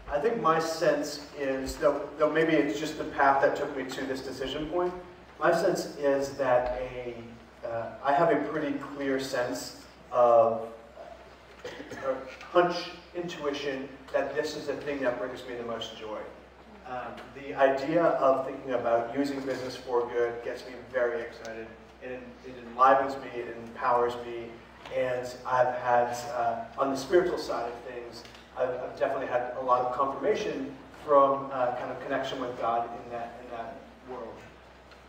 S2: I think my sense is, though maybe it's just the path that took me to this decision point, my sense is that I have a pretty clear sense of hunch, intuition, that this is the thing that brings me the most joy. The idea of thinking about using business for good gets me very excited. It enlivens me, it empowers me, and I've had, on the spiritual side of things, I've definitely had a lot of confirmation from kind of connection with God in that world.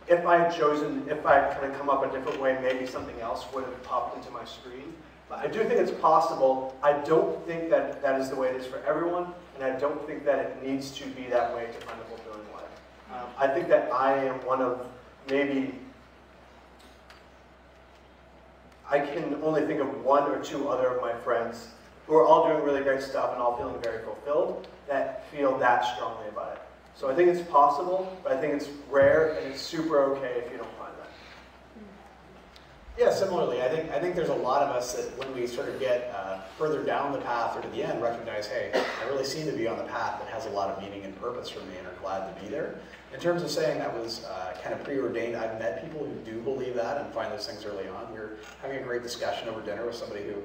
S2: If I had kind of come up a different way, maybe something else would have popped into my screen. But I do think it's possible. I don't think that that is the way it is for everyone, and I don't think that it needs to be that way to find a fulfilling life. I think that I am one of maybe, I can only think of 1 or 2 other of my friends who are all doing really great stuff and all feeling very fulfilled that feel that strongly about it. So I think it's possible, but I think it's rare and it's super okay if you don't find
S3: Yeah, similarly, I think there's a lot of us that when we sort of get further down the path or to the end, recognize, hey, I really seem to be on the path that has a lot of meaning and purpose for me and are glad to be there. In terms of saying that was kind of preordained, I've met people who do believe that and find those things early on. We were having a great discussion over dinner with somebody who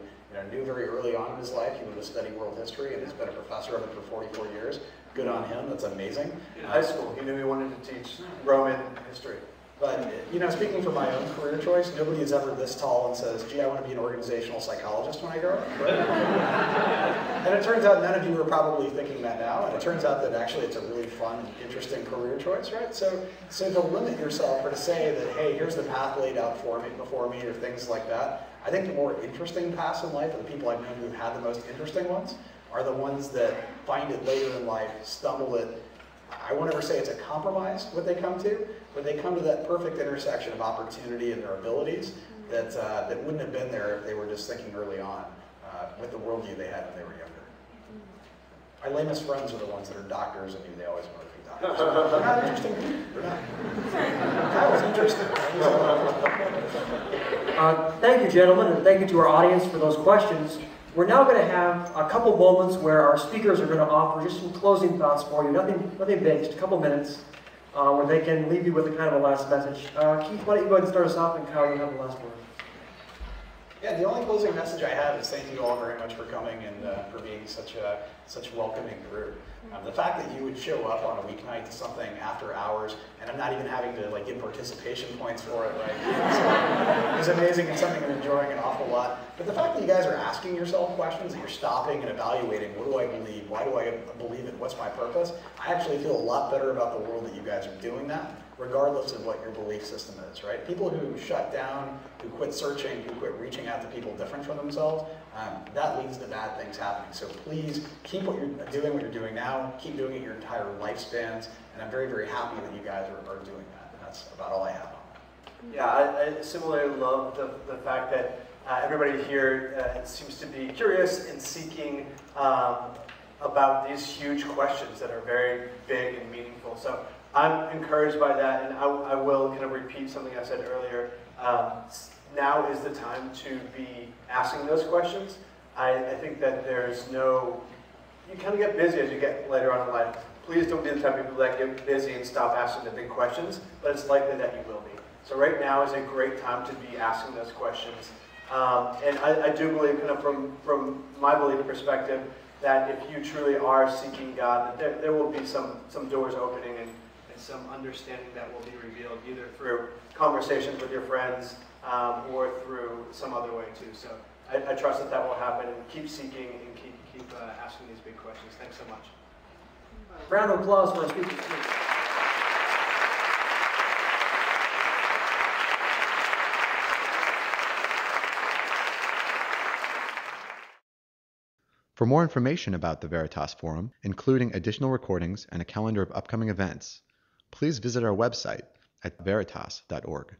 S3: knew very early on in his life he wanted to study world history and has been a professor of it for 44 years. Good on him, that's amazing.
S2: In high school, he knew he wanted to teach Roman history.
S3: But, speaking from my own career choice, nobody is ever this tall and says, gee, I want to be an organizational psychologist when I grow up. Right? And it turns out none of you are probably thinking that now, and it turns out that actually it's a really fun and interesting career choice, right? So to limit yourself or to say that, hey, here's the path laid out before me, or things like that, I think the more interesting paths in life, or the people I've known who've had the most interesting ones, are the ones that find it later in life, stumble it. I won't ever say it's a compromise what they come to, but they come to that perfect intersection of opportunity and their abilities that wouldn't have been there if they were just thinking early on with the worldview they had when they were younger. My lamest friends are the ones that are doctors and they always want to be doctors. They're not interesting. They're not. That was interesting.
S4: Thank you, gentlemen, and thank you to our audience for those questions. We're now going to have a couple moments where our speakers are going to offer just some closing thoughts for you. Nothing big, just a couple minutes where they can leave you with a kind of a last message. Keith, why don't you go ahead and start us off, and Kyle, you have the last word.
S3: Yeah, the only closing message I have is thank you all very much for coming and for being such a welcoming group. The fact that you would show up on a weeknight to something after hours, and I'm not even having to give participation points for it, right? It's amazing and something I'm enjoying an awful lot. But the fact that you guys are asking yourself questions, that you're stopping and evaluating, what do I believe? Why do I believe it? What's my purpose? I actually feel a lot better about the world that you guys are doing that, regardless of what your belief system is, right? People who shut down, who quit searching, who quit reaching out to people different from themselves, that leads to bad things happening. So please keep what you're doing now, keep doing it your entire lifespans, and I'm very, very happy that you guys are doing that. And that's about all I have on that.
S2: Yeah, I similarly love the fact that everybody here seems to be curious and seeking about these huge questions that are very big and meaningful. So I'm encouraged by that, and I will kind of repeat something I said earlier. Now is the time to be asking those questions. I think that you kind of get busy as you get later on in life. Please don't be the type of people that get busy and stop asking the big questions, but it's likely that you will be. So right now is a great time to be asking those questions. And I do believe, kind of from my belief perspective, that if you truly are seeking God, that there will be some doors opening and some understanding that will be revealed, either through conversations with your friends or through some other way too. So I trust that will happen, and keep seeking and keep asking these big questions. Thanks so much.
S4: Round of applause for our speakers, please.
S1: For more information about the Veritas Forum, including additional recordings and a calendar of upcoming events, please visit our website at veritas.org.